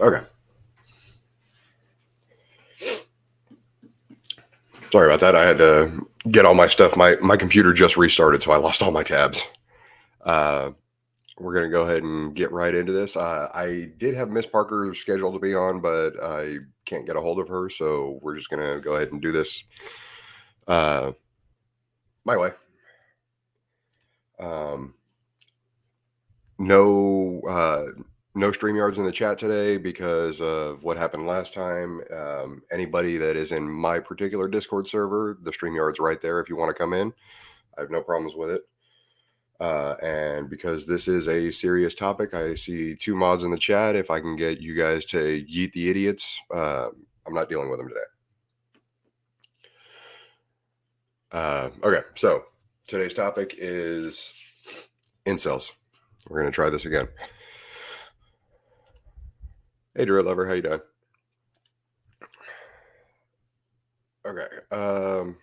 Okay. Sorry about that. I had to get all my stuff. My computer just restarted, so I lost all my tabs. Uh, we're going to go ahead and get right into this. I did have Miss Parker scheduled to be on, but I can't get a hold of her, so we're just going to go ahead and do this my way. No StreamYards in the chat today because of what happened last time. Anybody that is in my particular Discord server, the StreamYard's right there if you want to come in. I have no problems with it. And because this is a serious topic, I see 2 mods in the chat. If I can get you guys to yeet the idiots, I'm not dealing with them today. Okay, so today's topic is incels. We're going to try this again. Hey, Drew Lover, how you doing? Okay, I'm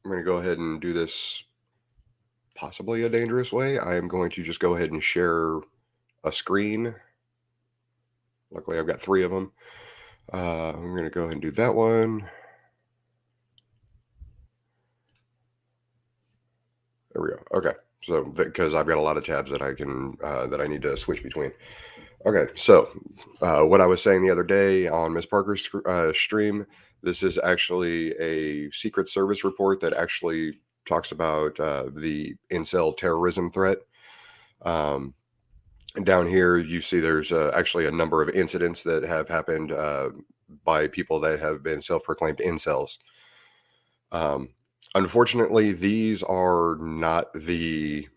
going to go ahead and do this possibly a dangerous way. I am going to just go ahead and share a screen. Luckily, I've got 3 of them. I'm going to go ahead and do that one. There we go. Okay, So because I've got a lot of tabs that I can that I need to switch between. Okay, so what I was saying the other day on Miss Parker's stream, this is actually a Secret Service report that actually talks about the incel terrorism threat. Um, and down here, you see there's actually a number of incidents that have happened by people that have been self-proclaimed incels. Um, Unfortunately, these are not really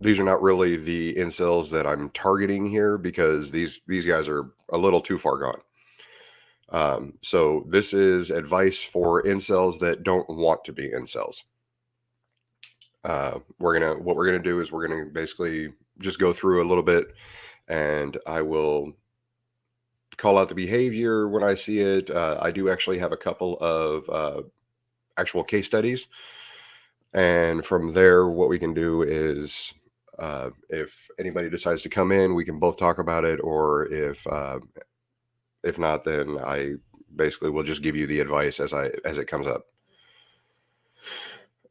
the incels that I'm targeting here because these guys are a little too far gone. So this is advice for incels that don't want to be incels. What we're gonna do is we're gonna basically just go through a little bit, and I will call out the behavior when I see it. I do actually have a couple of actual case studies, and from there, what we can do is if anybody decides to come in, we can both talk about it, or if not, then I basically will just give you the advice as it comes up.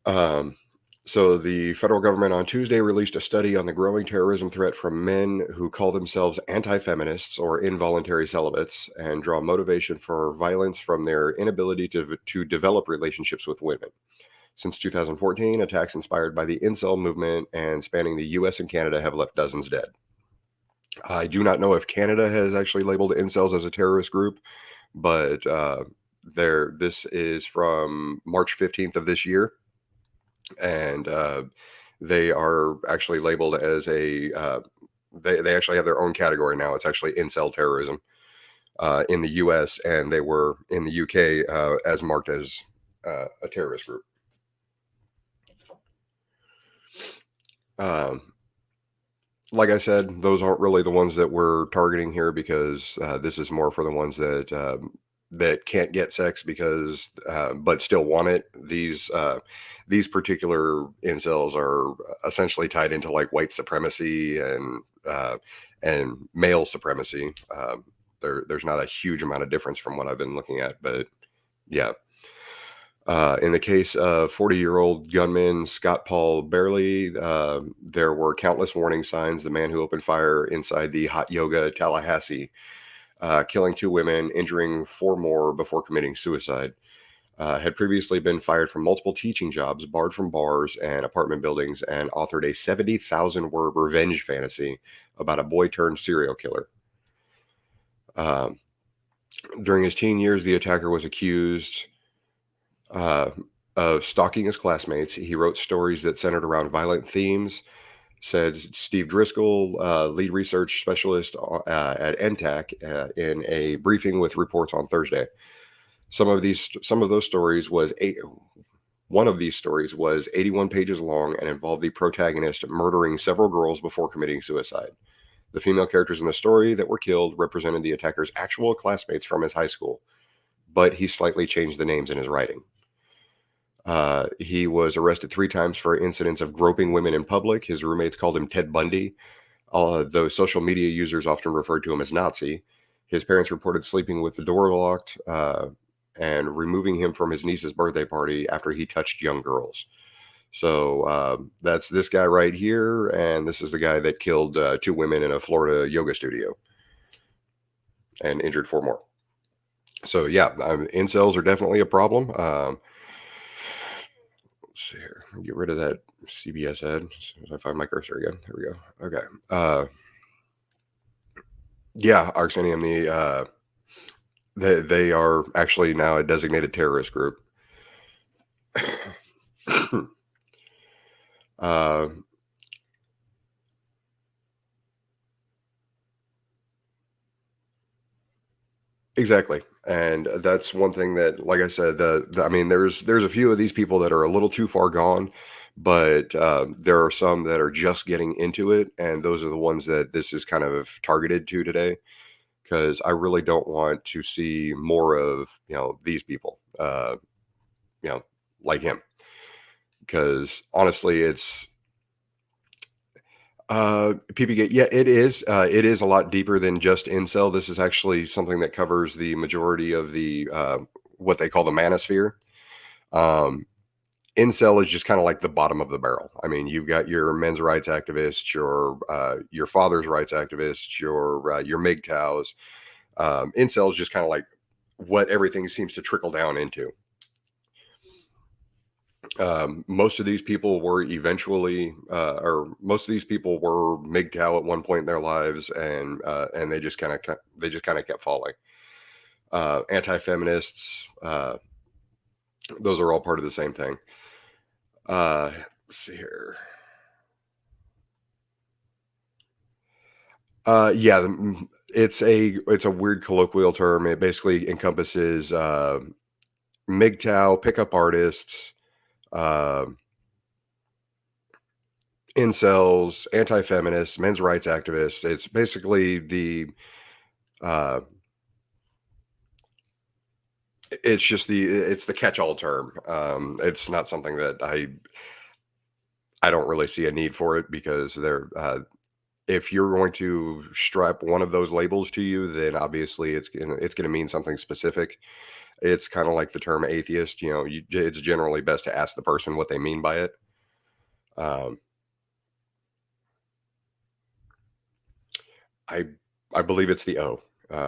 Um, so the federal government on Tuesday released a study on the growing terrorism threat from men who call themselves anti-feminists or involuntary celibates and draw motivation for violence from their inability to develop relationships with women. Since 2014, attacks inspired by the incel movement and spanning the US and Canada have left dozens dead. I do not know if Canada has actually labeled incels as a terrorist group, but this is from March 15th of this year, and they are actually labeled as they actually have their own category now. It's actually incel terrorism in the US, and they were in the UK as marked as a terrorist group. Um, like I said, those aren't really the ones that we're targeting here because this is more for the ones that can't get sex because but still want it. These particular incels are essentially tied into like white supremacy and male supremacy. There's not a huge amount of difference from what I've been looking at, but yeah. In the case of 40-year-old gunman Scott Paul Barely, there were countless warning signs. The man who opened fire inside the hot yoga Tallahassee, killing two women, injuring four more before committing suicide, had previously been fired from multiple teaching jobs, barred from bars and apartment buildings, and authored a 70,000 word revenge fantasy about a boy turned serial killer. Um, During his teen years, the attacker was accused uh, of stalking his classmates. He wrote stories that centered around violent themes, said Steve Driscoll, lead research specialist at NTAC, in a briefing with reports on Thursday. Some of those stories was eight. One of these stories was 81 pages long and involved the protagonist murdering several girls before committing suicide. The female characters in the story that were killed represented the attacker's actual classmates from his high school, but he slightly changed the names in his writing. He was arrested 3 times for incidents of groping women in public. His roommates called him Ted Bundy, though social media users often referred to him as Nazi. His parents reported sleeping with the door locked and removing him from his niece's birthday party after he touched young girls. So that's this guy right here, and this is the guy that killed 2 women in a Florida yoga studio and injured 4 more. So yeah, incels are definitely a problem. Let's see here. Get rid of that CBS ad as soon as I find my cursor again. Here we go. Okay. Yeah, Arxenium, they are actually now a designated terrorist group. uh, exactly. And that's one thing that, like I said, I mean, there's a few of these people that are a little too far gone, but there are some that are just getting into it, and those are the ones that this is kind of targeted to today. Because I really don't want to see more of these people, you know, like him. Because honestly, it's PPG. Yeah, it is. It is a lot deeper than just incel. This is actually something that covers the majority of the what they call the manosphere. Um, Incel is just kind of like the bottom of the barrel. I mean, you've got your men's rights activists, your father's rights activists, your MGTOWs. Incel is just kind of like what everything seems to trickle down into. Most of these people were eventually, or most of these people were MGTOW at one point in their lives, and they just kind of kept falling. Anti-feminists, those are all part of the same thing. Let's see here. Yeah, it's a weird colloquial term. It basically encompasses MGTOW, pickup artists, uh, incels, anti-feminists, men's rights activists. It's basically uh, it's the catch-all term. It's not something that I don't really see a need for it because if you're going to strap one of those labels to you, then obviously it's gonna mean something specific. It's kind of like the term atheist. It's generally best to ask the person what they mean by it. Um, I I believe it's the O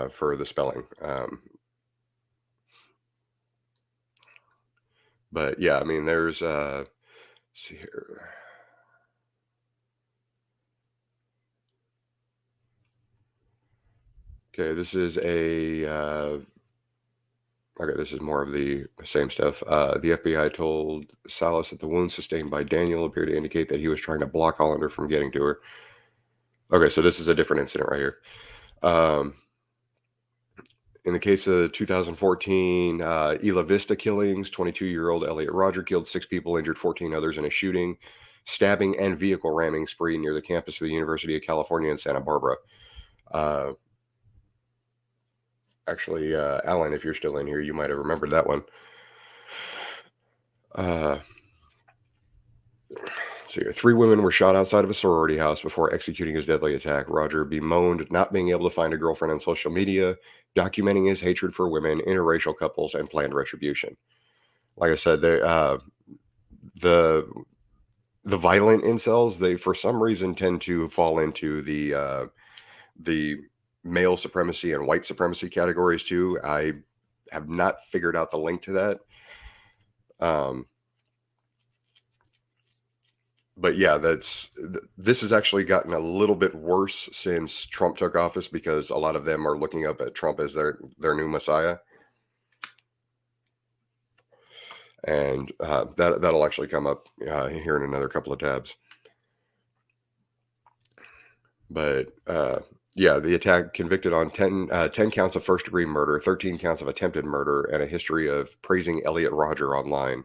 for the spelling. But yeah, I mean, let's see here. Okay, this is more of the same stuff. The FBI told Salas that the wounds sustained by Daniel appear to indicate that he was trying to block Hollander from getting to her. Okay, so this is a different incident right here. Um, in the case of 2014 Ela Vista killings, 22-year-old Elliot Roger killed 6 people, injured 14 others in a shooting, stabbing, and vehicle ramming spree near the campus of the University of California in Santa Barbara. Uh, Actually, Alan, if you're still in here, you might have remembered that one. Uh, so 3 women were shot outside of a sorority house before executing his deadly attack. Roger bemoaned not being able to find a girlfriend on social media, documenting his hatred for women, interracial couples, and planned retribution. Like I said, the the violent incels, they for some reason tend to fall into the male supremacy and white supremacy categories too. I have not figured out the link to that. Um, but yeah, this has actually gotten a little bit worse since Trump took office because a lot of them are looking up at Trump as their new messiah, and that'll actually come up here in another couple of tabs. But yeah, the attack convicted on 10 counts of first degree murder, 13 counts of attempted murder, and a history of praising Elliot Rodger online.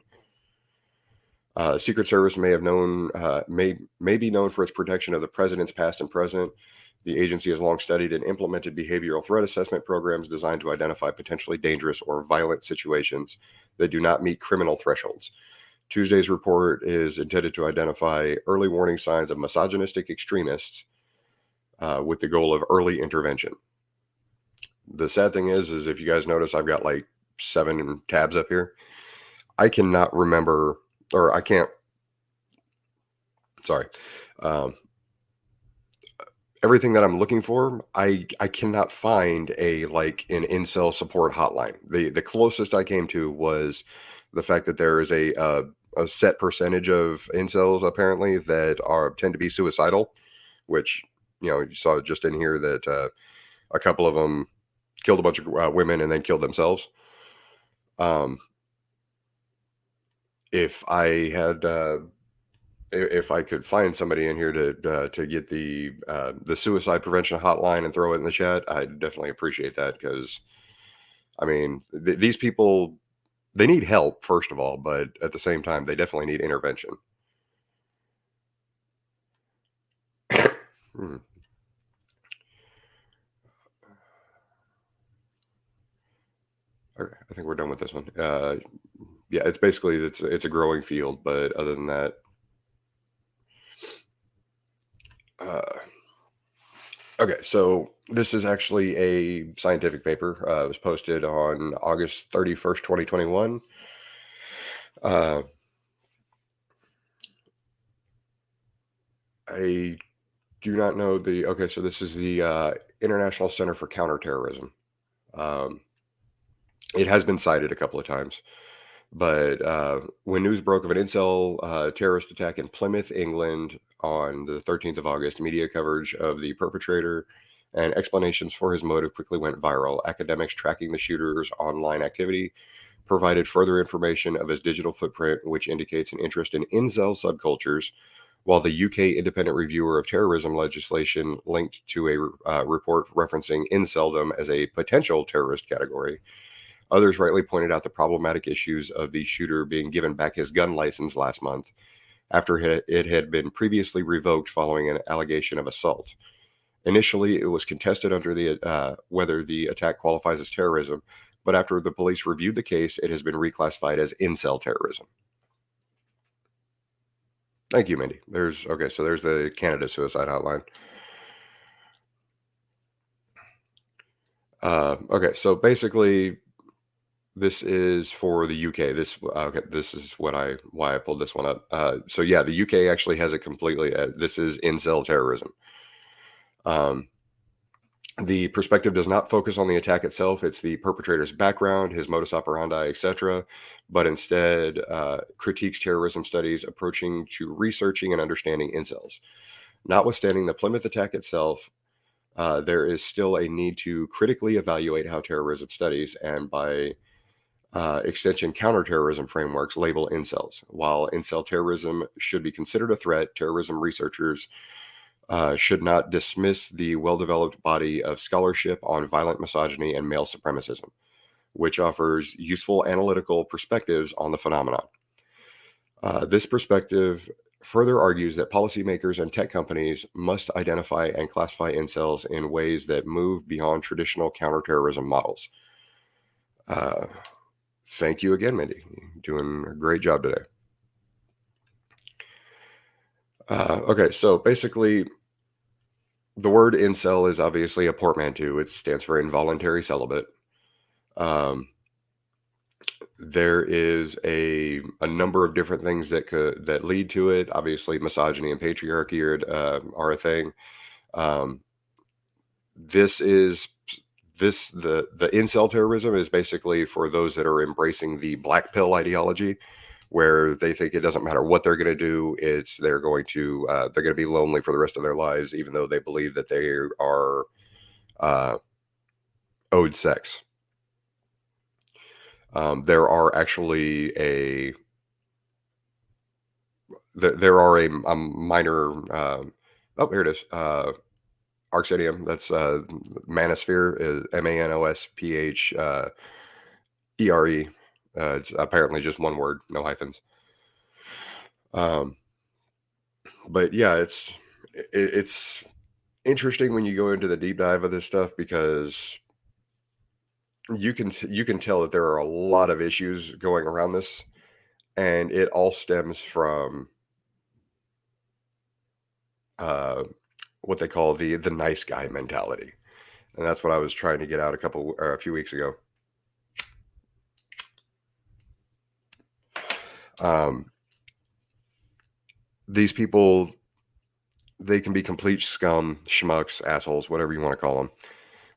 Secret Service may be known for its protection of the president's past and present. The agency has long studied and implemented behavioral threat assessment programs designed to identify potentially dangerous or violent situations that do not meet criminal thresholds. Tuesday's report is intended to identify early warning signs of misogynistic extremists with the goal of early intervention. The sad thing is if you guys notice, I've got like 7 tabs up here. I cannot remember, or I can't. Sorry. Um, Everything that I'm looking for, I cannot find an incel support hotline. The closest I came to was the fact that there is a set percentage of incels apparently that are tend to be suicidal, which you saw just in here that a couple of them killed a bunch of women and then killed themselves. Um, if I had if I could find somebody in here to get the suicide prevention hotline and throw it in the chat, I'd definitely appreciate that because I mean these people, they need help first of all, but at the same time they definitely need intervention. Hmm. Okay, I think we're done with this one. Yeah, it's basically it's a growing field, but other than that, uh, okay. So this is actually a scientific paper. It was posted on August 31st, 2021. Uh, I do not know the okay, so this is the, International Center for Counterterrorism. Um, it has been cited a couple of times, but, when news broke of an incel, terrorist attack in Plymouth, England on the 13th of August, media coverage of the perpetrator and explanations for his motive quickly went viral. Academics tracking the shooter's online activity provided further information of his digital footprint, which indicates an interest in incel subcultures, while the UK Independent Reviewer of Terrorism legislation linked to a report referencing inceldom as a potential terrorist category. Others rightly pointed out the problematic issues of the shooter being given back his gun license last month after it had been previously revoked following an allegation of assault. Initially, it was contested under the whether the attack qualifies as terrorism, but after the police reviewed the case, it has been reclassified as incel terrorism. Thank you, Mindy. There's okay, so there's the Canada suicide hotline. Okay, so basically, this is for the UK. This is why I pulled this one up. So yeah, the UK actually has it completely. This is incel terrorism. Um, the perspective does not focus on the attack itself. It's the perpetrator's background, his modus operandi, etc., but instead critiques terrorism studies approaching to researching and understanding incels. Notwithstanding the Plymouth attack itself, there is still a need to critically evaluate how terrorism studies and by extension counterterrorism frameworks label incels. While incel terrorism should be considered a threat, terrorism researchers should not dismiss the well developed body of scholarship on violent misogyny and male supremacism, which offers useful analytical perspectives on the phenomenon. This perspective further argues that policymakers and tech companies must identify and classify incels in ways that move beyond traditional counterterrorism models. Uh, Thank you again, Mindy. You're doing a great job today. Okay, so basically, the word incel is obviously a portmanteau. It stands for involuntary celibate. Um, there is a number of different things that lead to it. Obviously, misogyny and patriarchy are a thing. Um, this is the incel terrorism is basically for those that are embracing the black pill ideology, where they think it doesn't matter what they're going to do. It's they're going to be lonely for the rest of their lives, even though they believe that they are uh, owed sex. There are actually there are a minor. Oh, here it is. Arcadium. That's Manosphere is Manosphere. It's apparently just one word, no hyphens. Um, but yeah, it's interesting when you go into the deep dive of this stuff because you can tell that there are a lot of issues going around this, and it all stems from uh, what they call the nice guy mentality, and that's what I was trying to get out a few weeks ago. Um, these people, they can be complete scum, schmucks, assholes, whatever you want to call them.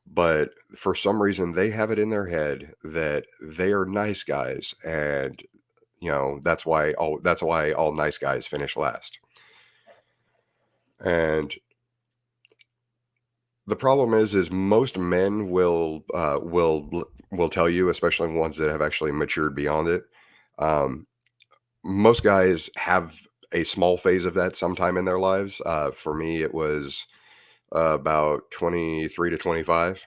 But for some reason, they have it in their head that they are nice guys, and that's why all nice guys finish last. And the problem is most men will tell you, especially ones that have actually matured beyond it. Um, Most guys have a small phase of that sometime in their lives. For me, it was about 23 to 25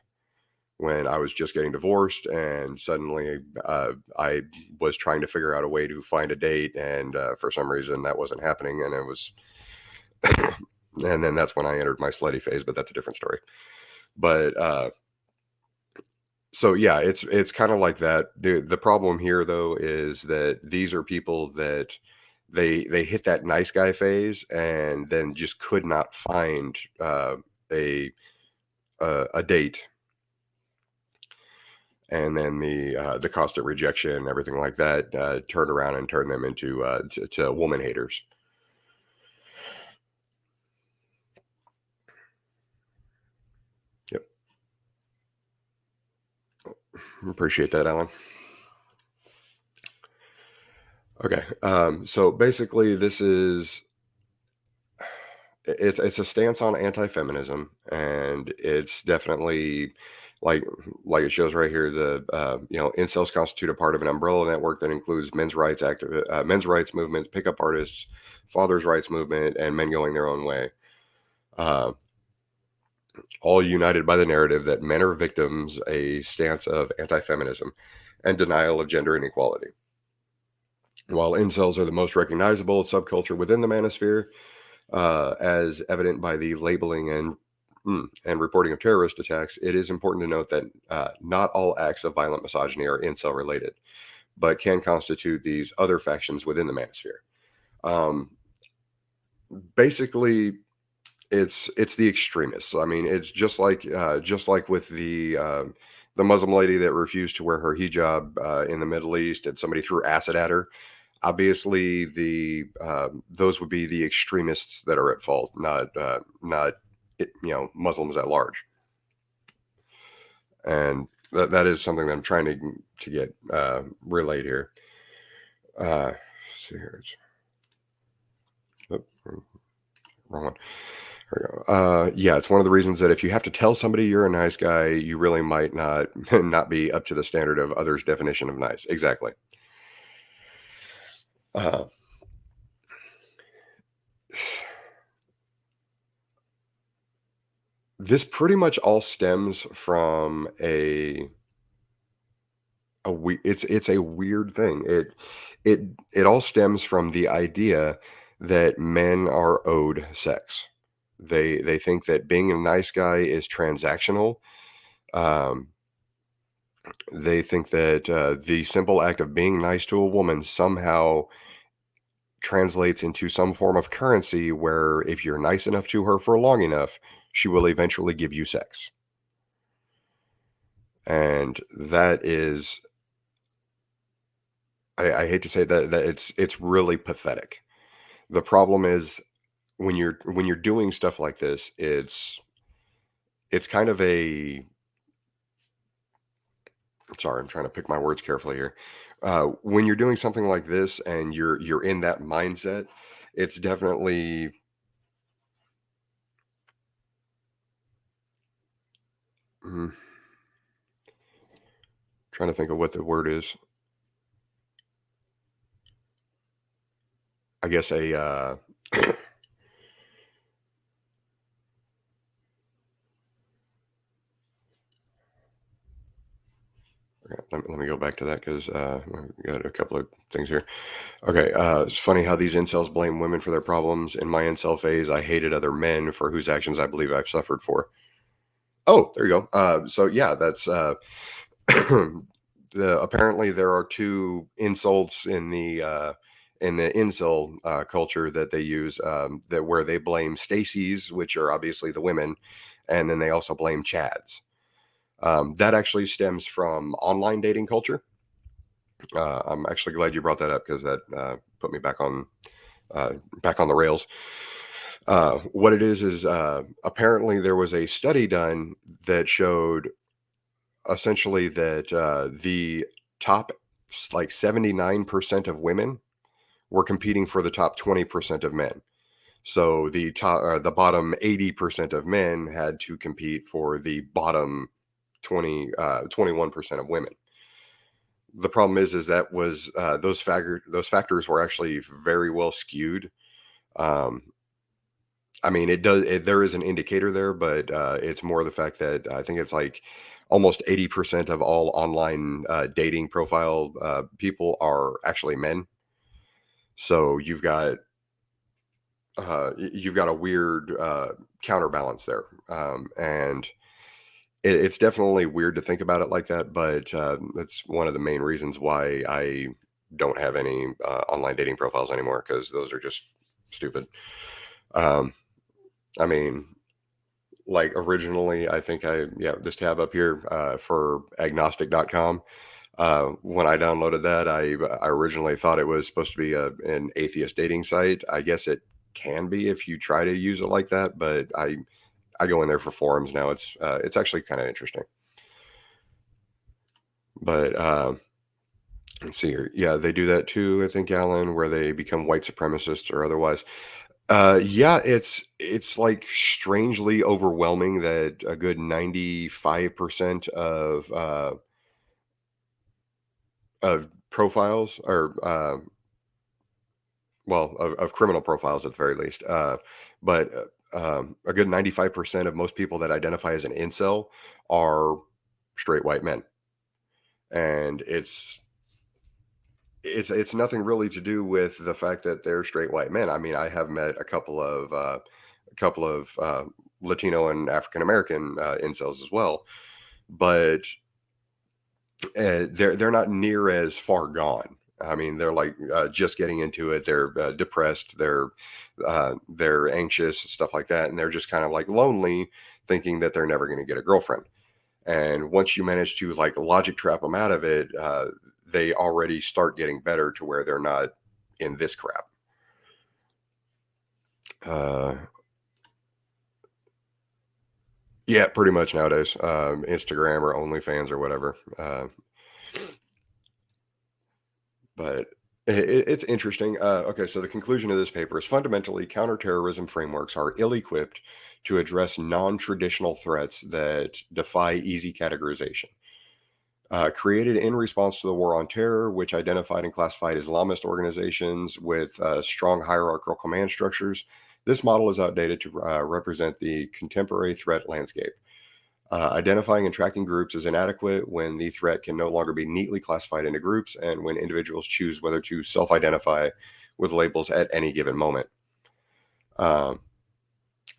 when I was just getting divorced, and suddenly I was trying to figure out a way to find a date, and for some reason that wasn't happening, and it was, and then that's when I entered my slutty phase, but that's a different story. But so yeah, it's kind of like that. The problem here though is that these are people that they hit that nice guy phase and then just could not find a a date, and then the constant rejection and everything like that turn around and turn them into to woman haters. Appreciate that, Alan. Okay. So basically, this is it's a stance on anti-feminism, and it's definitely like it shows right here. The incels constitute a part of an umbrella network that includes men's rights movements, pickup artists, fathers' rights movement, and men going their own way. Uh, all united by the narrative that men are victims, a stance of anti-feminism, and denial of gender inequality. While incels are the most recognizable subculture within the manosphere, as evident by the labeling and reporting of terrorist attacks, it is important to note that not all acts of violent misogyny are incel related, but can constitute these other factions within the manosphere. Um, basically, it's the extremists. I mean, it's just like with the Muslim lady that refused to wear her hijab in the Middle East, and somebody threw acid at her. Obviously, the those would be the extremists that are at fault, not Muslims at large. And that is something that I'm trying to get relayed here. See here, oh, wrong one. There we go. Yeah, it's one of the reasons that if you have to tell somebody you're a nice guy, you really might not not be up to the standard of others' definition of nice. Exactly. Uh, this pretty much all stems from it's a weird thing. It it all stems from the idea that men are owed sex. They think that being a nice guy is transactional. Um, they think that the simple act of being nice to a woman somehow translates into some form of currency where if you're nice enough to her for long enough, she will eventually give you sex. And that is, I hate to say that it's really pathetic. The problem is when you're doing stuff like this, it's kind of a sorry, I'm trying to pick my words carefully here. When you're doing something like this and you're in that mindset, it's definitely mm, trying to think of what the word is. I guess a let me go back to that because we got a couple of things here. Okay, it's funny how these incels blame women for their problems. In my incel phase, I hated other men for whose actions I believe I've suffered for. Oh, there you go. So yeah, that's apparently there are two insults in the incel culture that they use that where they blame Stacy's, which are obviously the women, and then they also blame Chads. That actually stems from online dating culture. I'm actually glad you brought that up because that put me uh, back on the rails. What it is apparently there was a study done that showed essentially that the top like 79% of women were competing for the top 20% of men. So the bottom 80% of men had to compete for the bottom 21% of women. The problem is that was those factors were actually very well skewed. Um, I mean, there is an indicator there, but it's more the fact that I think it's like almost 80% of all online dating profile people are actually men. So you've got a weird counterbalance there, and it's definitely weird to think about it like that. But that's one of the main reasons why I don't have any online dating profiles anymore because those are just stupid. Um, I mean, like originally, I think this tab up here for agnostic.com. When I downloaded that, I originally thought it was supposed to be an atheist dating site. I guess it can be if you try to use it like that, but I go in there for forums now. It's actually kind of interesting. But let's see here. Yeah, they do that too, I think, Alan, where they become white supremacists or otherwise. Yeah, it's like strangely overwhelming that a good 95% of profiles or well, of criminal profiles at the very least. But a good 95% of most people that identify as an incel are straight white men. And it's nothing really to do with the fact that they're straight white men. I mean, I have met a couple of Latino and African American incels as well, but they're not near as far gone. I mean, they're like just getting into it. They're depressed. They're anxious, stuff like that, and they're just kind of like lonely, thinking that they're never going to get a girlfriend. And once you manage to like logic trap them out of it, they already start getting better to where they're not in this crap. Uh, yeah, pretty much nowadays. Instagram or OnlyFans or whatever. But it's interesting. Okay, so the conclusion of this paper is fundamentally counterterrorism frameworks are ill equipped to address non traditional threats that defy easy categorization. Created in response to the war on terror, which identified and classified Islamist organizations with strong hierarchical command structures. This model is outdated to represent the contemporary threat landscape. Identifying and tracking groups is inadequate when the threat can no longer be neatly classified into groups and when individuals choose whether to self identify with labels at any given moment. Um,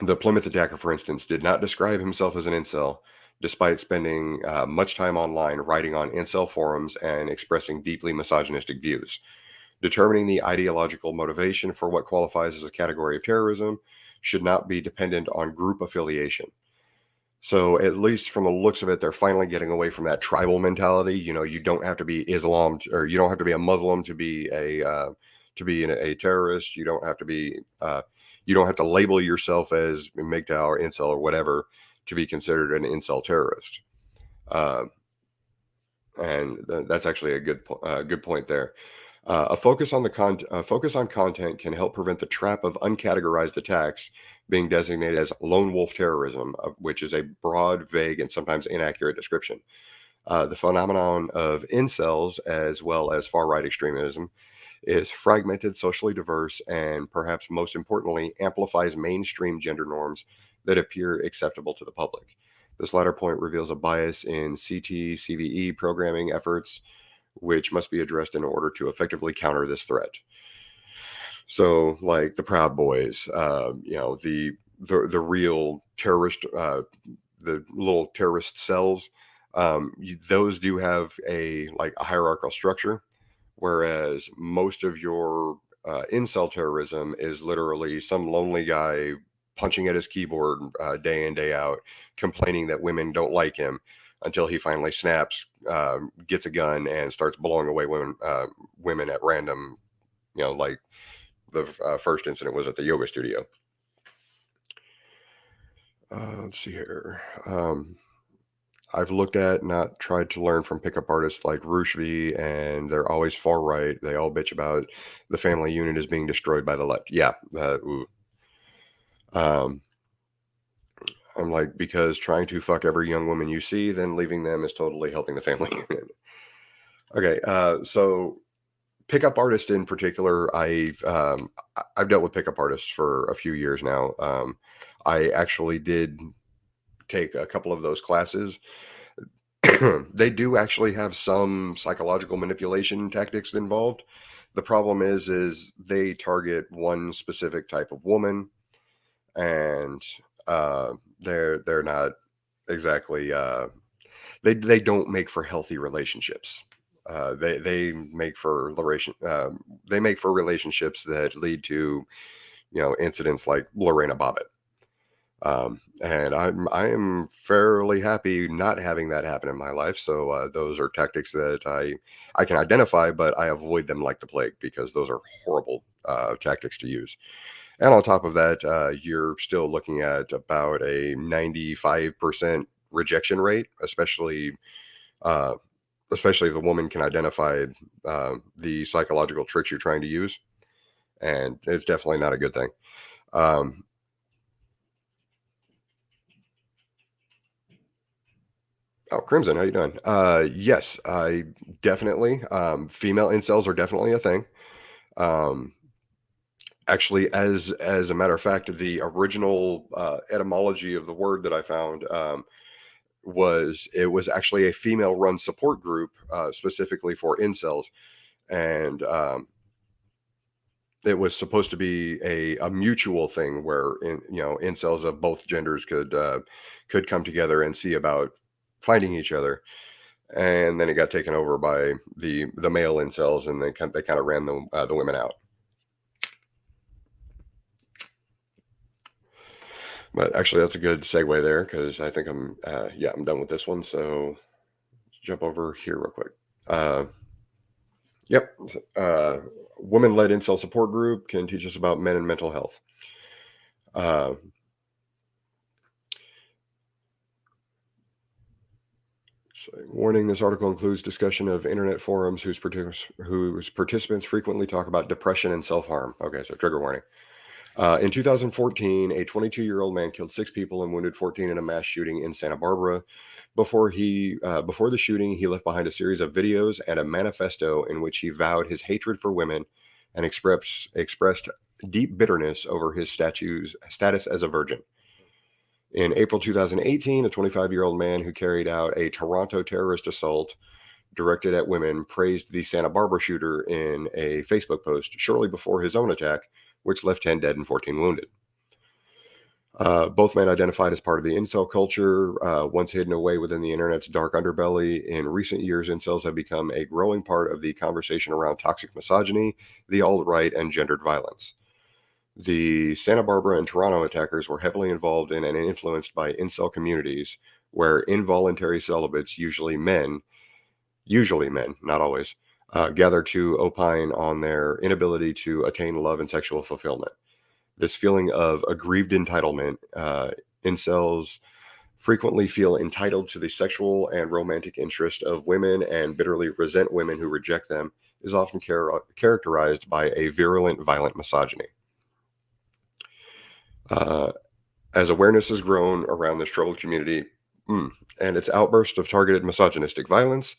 the Plymouth attacker, for instance, did not describe himself as an incel, despite spending much time online writing on incel forums and expressing deeply misogynistic views. Determining the ideological motivation for what qualifies as a category of terrorism should not be dependent on group affiliation. So at least from the looks of it, they're finally getting away from that tribal mentality. You know, you don't have to be or you don't have to be a Muslim to be a terrorist. You don't have to label yourself as MGTOW or incel or whatever to be considered an incel terrorist. Uh, and that's actually a good point there. A focus on content can help prevent the trap of uncategorized attacks being designated as lone wolf terrorism, which is a broad, vague, and sometimes inaccurate description. The phenomenon of incels, as well as far right extremism, is fragmented, socially diverse, and perhaps most importantly, amplifies mainstream gender norms that appear acceptable to the public. This latter point reveals a bias in CT CVE programming efforts, which must be addressed in order to effectively counter this threat. So, like the Proud Boys, the real terrorist, the little terrorist cells, those do have a hierarchical structure, whereas most of your incel terrorism is literally some lonely guy punching at his keyboard day in day out, complaining that women don't like him until he finally snaps, gets a gun, and starts blowing away women at random. Like the first incident was at the yoga studio. Let's see here. I've looked at, not tried to learn from pickup artists like Rushvi, and they're always far right. They all bitch about the family unit is being destroyed by the left. Yeah. Um, I'm like, because trying to fuck every young woman you see, then leaving them is totally helping the family unit. Okay. So pickup artists in particular, I've dealt with pickup artists for a few years now. I actually did take a couple of those classes. They do actually have some psychological manipulation tactics involved. The problem is they target one specific type of woman, and they're not exactly they don't make for healthy relationships. They make for relationships that lead to incidents like Lorena Bobbitt. And I am fairly happy not having that happen in my life. So those are tactics that I can identify, but I avoid them like the plague because those are horrible tactics to use. And on top of that, you're still looking at about a 95% rejection rate, especially especially if the woman can identify the psychological tricks you're trying to use, and it's definitely not a good thing. Um, oh, Crimson, how you doing? Yes, I definitely. Female incels are definitely a thing. Um, Actually, as a matter of fact, the original etymology of the word that I found was actually a female-run support group specifically for incels, and it was supposed to be a mutual thing where incels of both genders could come together and see about finding each other. And then it got taken over by the male incels, and they kind of ran the women out. But actually, that's a good segue there because I think I'm done with this one. So let's jump over here real quick. Uh, yep, women-led incel support group can teach us about men and mental health. Uh, so, warning: this article includes discussion of internet forums whose participants frequently talk about depression and self-harm. Okay, so trigger warning. In 2014, a 22-year-old man killed 6 people and wounded 14 in a mass shooting in Santa Barbara. Before the shooting, he left behind a series of videos and a manifesto in which he vowed his hatred for women and expressed deep bitterness over his status as a virgin. In April 2018, a 25-year-old man who carried out a Toronto terrorist assault directed at women praised the Santa Barbara shooter in a Facebook post shortly before his own attack, which left 10 dead and 14 wounded. Both men identified as part of the incel culture, once hidden away within the internet's dark underbelly. In recent years, incels have become a growing part of the conversation around toxic misogyny, the alt-right, and gendered violence. The Santa Barbara and Toronto attackers were heavily involved in and influenced by incel communities where involuntary celibates, usually men, not always, gather to opine on their inability to attain love and sexual fulfillment. This feeling of aggrieved entitlement, incels frequently feel entitled to the sexual and romantic interest of women and bitterly resent women who reject them, is often characterized by a virulent, violent misogyny. Uh, as awareness has grown around this troubled community and its outburst of targeted misogynistic violence,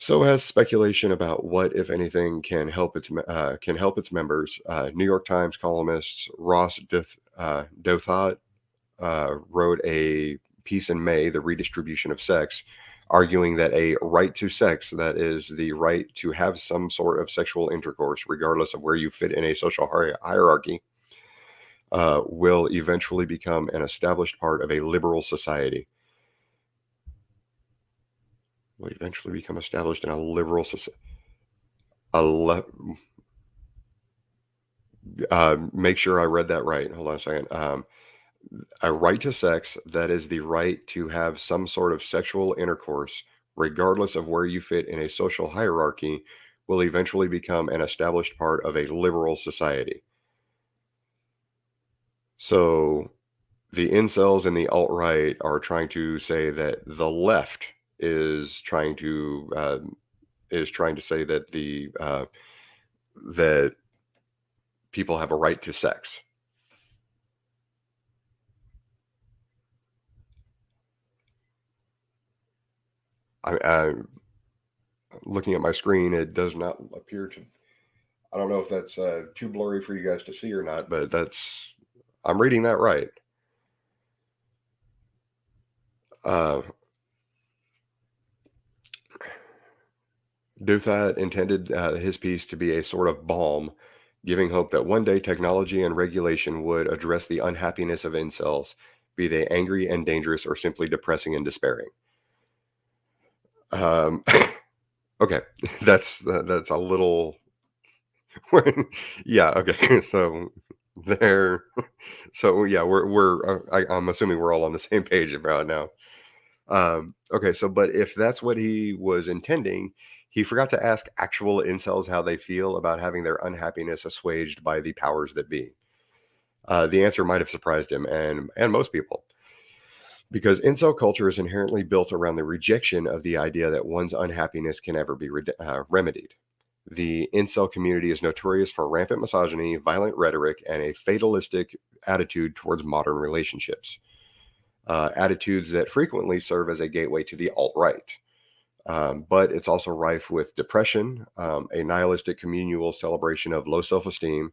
so has speculation about what, if anything, can help its members. New York Times columnist Ross Douthat wrote a piece in May, "The Redistribution of Sex," arguing that a right to sex, that is, the right to have some sort of sexual intercourse, regardless of where you fit in a social hierarchy, will eventually become an established part of a liberal society. Will eventually become established in a liberal society. Make sure I read that right. Hold on a second. A right to sex, that is the right to have some sort of sexual intercourse, regardless of where you fit in a social hierarchy, will eventually become an established part of a liberal society. So the incels and the alt-right are trying to say that the left is trying to say that that people have a right to sex. I'm looking at my screen. It does not appear to. I don't know if that's too blurry for you guys to see or not, but I'm reading that right. Uh, Duthat intended his piece to be a sort of balm, giving hope that one day technology and regulation would address the unhappiness of incels, be they angry and dangerous or simply depressing and despairing. Um, okay, that's a little. Yeah. Okay. So there. So yeah, I'm assuming we're all on the same page about now. Okay, so but if that's what he was intending, he forgot to ask actual incels how they feel about having their unhappiness assuaged by the powers that be. The answer might have surprised him and most people. Because incel culture is inherently built around the rejection of the idea that one's unhappiness can ever be remedied. The incel community is notorious for rampant misogyny, violent rhetoric, and a fatalistic attitude towards modern relationships. Attitudes that frequently serve as a gateway to the alt right. But it's also rife with depression, a nihilistic communal celebration of low self esteem,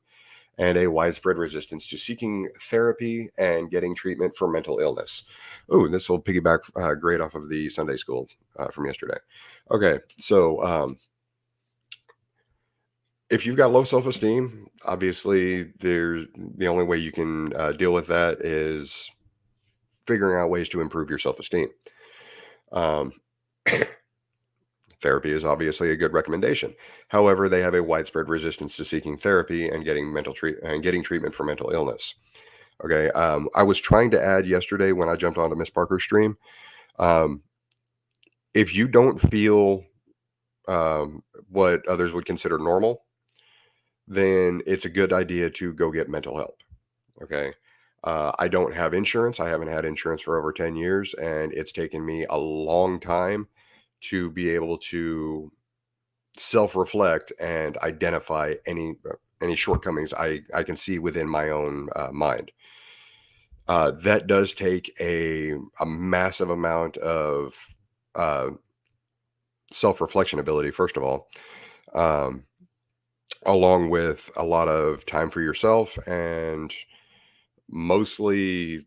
and a widespread resistance to seeking therapy and getting treatment for mental illness. Oh, this will piggyback great off of the Sunday school from yesterday. Okay, so if you've got low self esteem, obviously, there's the only way you can deal with that is figuring out ways to improve your self esteem. Um, Therapy is obviously a good recommendation. However, they have a widespread resistance to seeking therapy and getting treatment for mental illness. Okay, I was trying to add yesterday when I jumped onto Miss Parker's stream. Um, if you don't feel what others would consider normal, then it's a good idea to go get mental help. Okay. I don't have insurance. I haven't had insurance for over 10 years, and it's taken me a long time to be able to self-reflect and identify any shortcomings I can see within my own mind. That does take a massive amount of uh, self-reflection ability, first of all, um, along with a lot of time for yourself, and mostly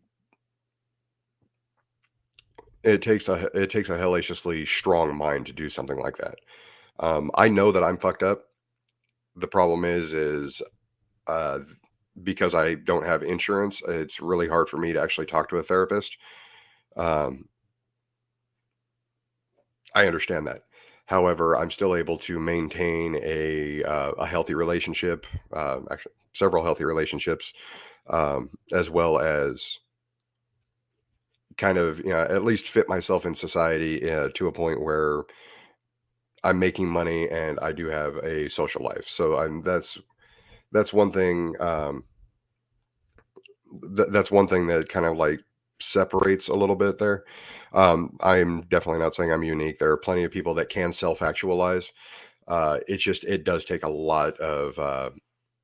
it takes a hellaciously strong mind to do something like that. I know that I'm fucked up. The problem is uh, because I don't have insurance, it's really hard for me to actually talk to a therapist. Um, I understand that. However, I'm still able to maintain a healthy relationship, actually several healthy relationships, as well as kind of at least fit myself in society to a point where I'm making money and I do have a social life. So that's one thing. That's one thing that kind of like separates a little bit there. I'm definitely not saying I'm unique. There are plenty of people that can self-actualize. It does take a lot of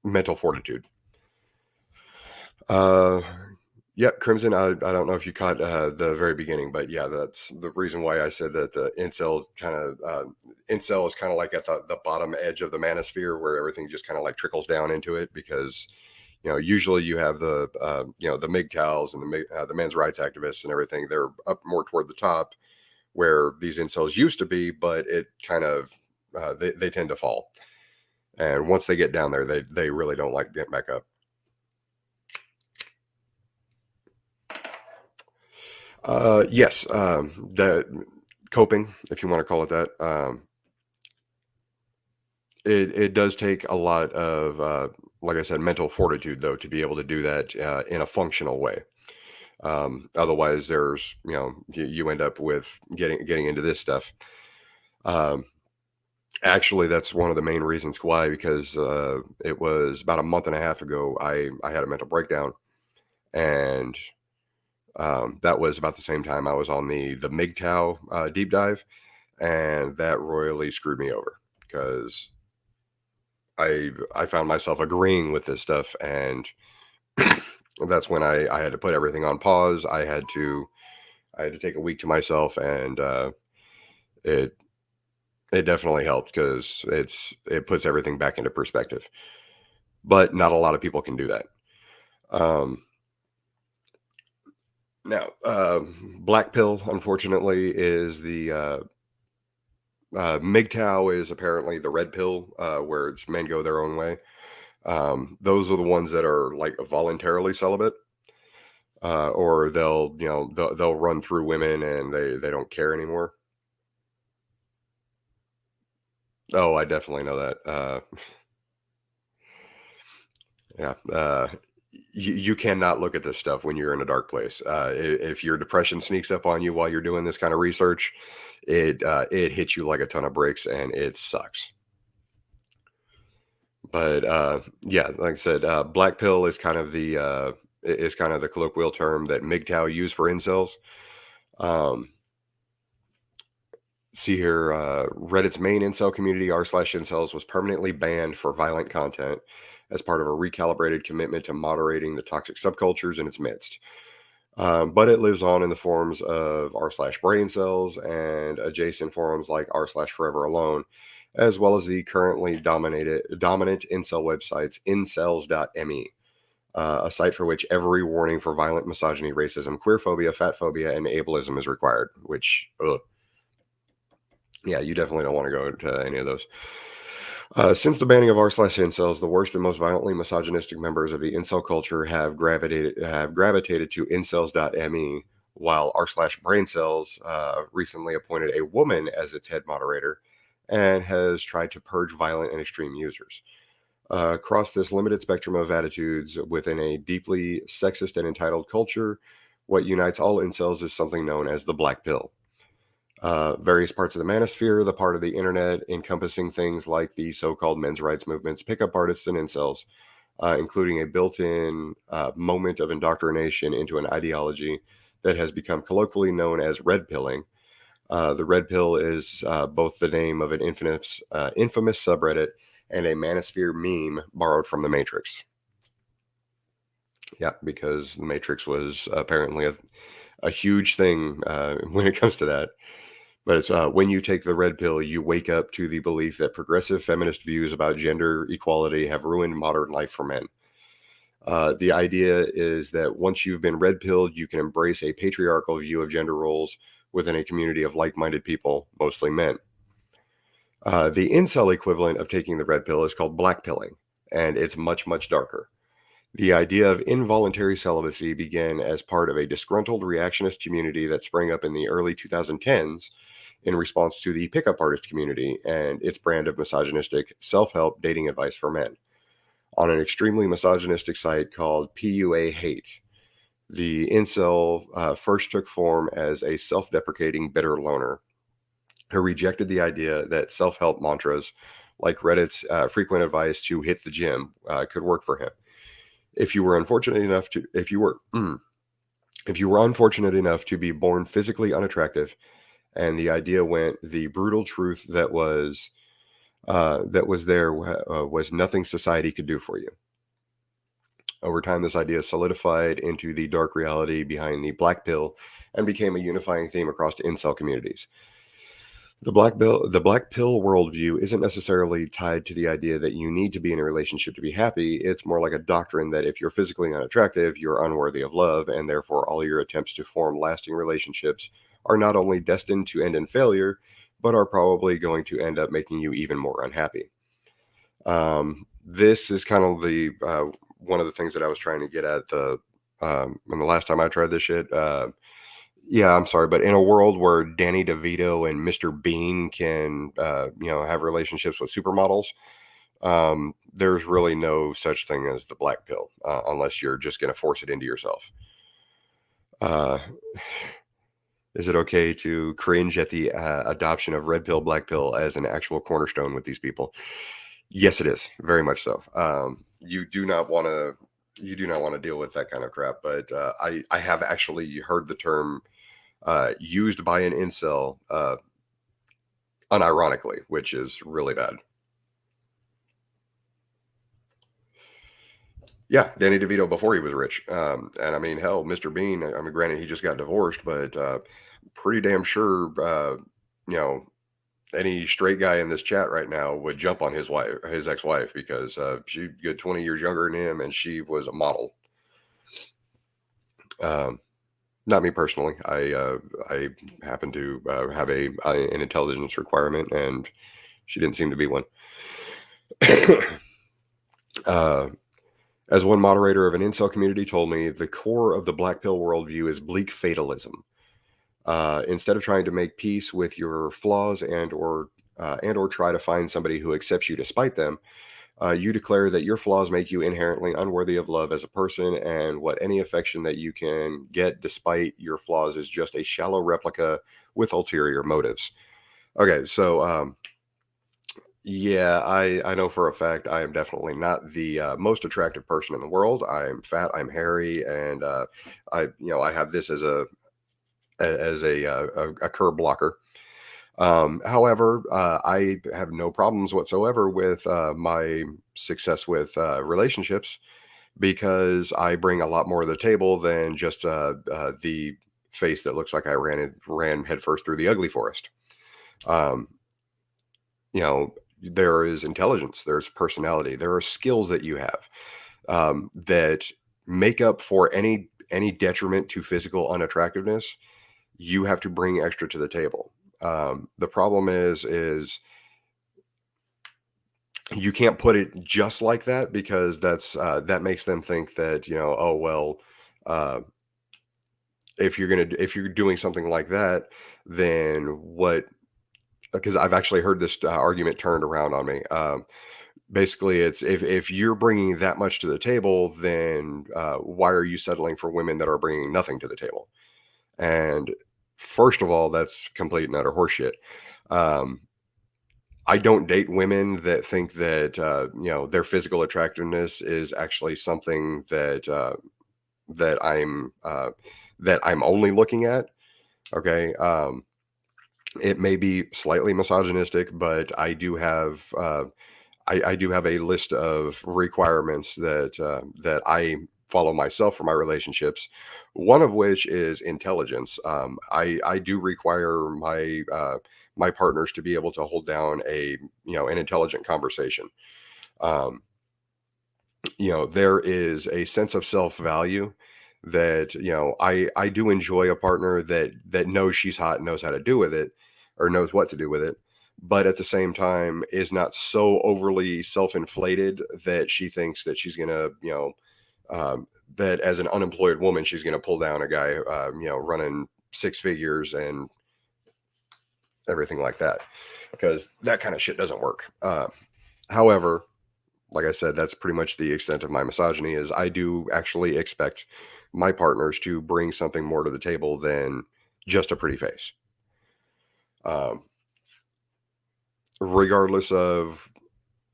mental fortitude. Uh, yep, Crimson. I don't know if you caught the very beginning, but yeah, that's the reason why I said that the incel is kind of like at the bottom edge of the manosphere where everything just kind of like trickles down into it because usually you have the MGTOWs and the men's rights activists and everything. They're up more toward the top where these incels used to be, but it kind of they tend to fall. And once they get down there, they really don't like getting back up. Yes, that coping, if you want to call it that. It does take a lot of, like I said, mental fortitude though to be able to do that in a functional way. Otherwise, you end up with getting into this stuff. Um, Actually, that's one of the main reasons why, because it was about a month and a half ago I had a mental breakdown, and that was about the same time I was on the MGTOW deep dive, and that royally screwed me over because I found myself agreeing with this stuff, and that's when I had to put everything on pause. I had to take a week to myself, and it it definitely helped because it puts everything back into perspective. But not a lot of people can do that. Um, Now, black pill, unfortunately, is the MGTOW is apparently the red pill, where it's men go their own way. Those are the ones that are like voluntarily celibate, or they'll run through women and they don't care anymore. Oh, I definitely know that. Yeah. You cannot look at this stuff when you're in a dark place. If your depression sneaks up on you while you're doing this kind of research, it hits you like a ton of bricks, and it sucks. But yeah, like I said, black pill is kind of the colloquial term that MGTOW use for incels. Um, See here, Reddit's main incel community, r/incels, was permanently banned for violent content as part of a recalibrated commitment to moderating the toxic subcultures in its midst. But it lives on in the forums of r/brain cells and adjacent forums like r/forever alone, as well as the currently dominant incel websites incels.me, a site for which every warning for violent misogyny, racism, queerphobia, fatphobia, and ableism is required. Which, ugh, yeah, you definitely don't want to go to any of those. Since the banning of r/incels, the worst and most violently misogynistic members of the incel culture have gravitated to incels.me, while r/brain cells recently appointed a woman as its head moderator and has tried to purge violent and extreme users. Across this limited spectrum of attitudes within a deeply sexist and entitled culture, what unites all incels is something known as the black pill. Various parts of the manosphere, the part of the internet encompassing things like the so-called men's rights movements, pickup artists, and incels, including a built-in moment of indoctrination into an ideology that has become colloquially known as red pilling. The red pill is both the name of an infamous subreddit and a manosphere meme borrowed from the Matrix. Yeah, because the Matrix was apparently a huge thing when it comes to that. But it's when you take the red pill, you wake up to the belief that progressive feminist views about gender equality have ruined modern life for men. The idea is that once you've been red pilled, you can embrace a patriarchal view of gender roles within a community of like minded people, mostly men. The incel equivalent of taking the red pill is called black pilling, and it's much, much darker. The idea of involuntary celibacy began as part of a disgruntled reactionist community that sprang up in the early 2010s in response to the pickup artist community and its brand of misogynistic self help dating advice for men. On an extremely misogynistic site called PUA Hate, the incel first took form as a self deprecating, bitter loner who rejected the idea that self help mantras like Reddit's frequent advice to hit the gym could work for him. If you were unfortunate enough to, if you were, if you were unfortunate enough to be born physically unattractive, and the idea went, the brutal truth that was there was nothing society could do for you. Over time, this idea solidified into the dark reality behind the black pill and became a unifying theme across the incel communities. The black pill worldview isn't necessarily tied to the idea that you need to be in a relationship to be happy. It's more like a doctrine that if you're physically unattractive, you're unworthy of love, and therefore all your attempts to form lasting relationships are not only destined to end in failure, but are probably going to end up making you even more unhappy. This is kind of the one of the things that I was trying to get at when the last time I tried this shit. Yeah, I'm sorry, but in a world where Danny DeVito and Mr. Bean can, have relationships with supermodels, there's really no such thing as the black pill, unless you're just going to force it into yourself. Uh, is it okay to cringe at the adoption of red pill, black pill as an actual cornerstone with these people? Yes, it is very much so. You do not want to. You do not want to deal with that kind of crap. But I have actually heard the term used by an incel unironically, which is really bad. Yeah, Danny DeVito before he was rich, and I mean, hell, Mr. Bean. I mean, granted, he just got divorced, but pretty damn sure, you know, any straight guy in this chat right now would jump on his ex-wife, because she good 20 years younger than him, and she was a model. Um, Not me personally. I happen to have an intelligence requirement, and she didn't seem to be one. uh, as one moderator of an incel community told me, the core of the black pill worldview is bleak fatalism. Instead of trying to make peace with your flaws and or try to find somebody who accepts you despite them, you declare that your flaws make you inherently unworthy of love as a person, and what any affection that you can get despite your flaws is just a shallow replica with ulterior motives. Okay, so yeah, I know for a fact I am definitely not the most attractive person in the world. I'm fat, I'm hairy, and I have this as a curb blocker. However, I have no problems whatsoever with my success with relationships because I bring a lot more to the table than just the face that looks like I ran headfirst through the ugly forest. Um, you know, there is intelligence, there's personality, there are skills that you have that make up for any detriment to physical unattractiveness. You have to bring extra to the table. The problem is you can't put it just like that because that makes them think that oh well, uh, if you're doing something like that, then what? Because I've actually heard this argument turned around on me. Basically, it's if you're bringing that much to the table, then why are you settling for women that are bringing nothing to the table? And first of all, that's complete and utter horseshit. Um, I don't date women that think that their physical attractiveness is actually something that I'm only looking at. Okay, it may be slightly misogynistic, but I do have a list of requirements that I follow myself for my relationships. One of which is intelligence. I do require my partners to be able to hold down an intelligent conversation. Um, there is a sense of self value that I do enjoy a partner that knows she's hot, knows how to do with it, or knows what to do with it, but at the same time is not so overly self-inflated that she thinks that she's gonna that as an unemployed woman she's gonna pull down a guy running six figures and everything like that, because that kind of shit doesn't work. However, like I said, that's pretty much the extent of my misogyny. Is I do actually expect my partners to bring something more to the table than just a pretty face. Um, regardless of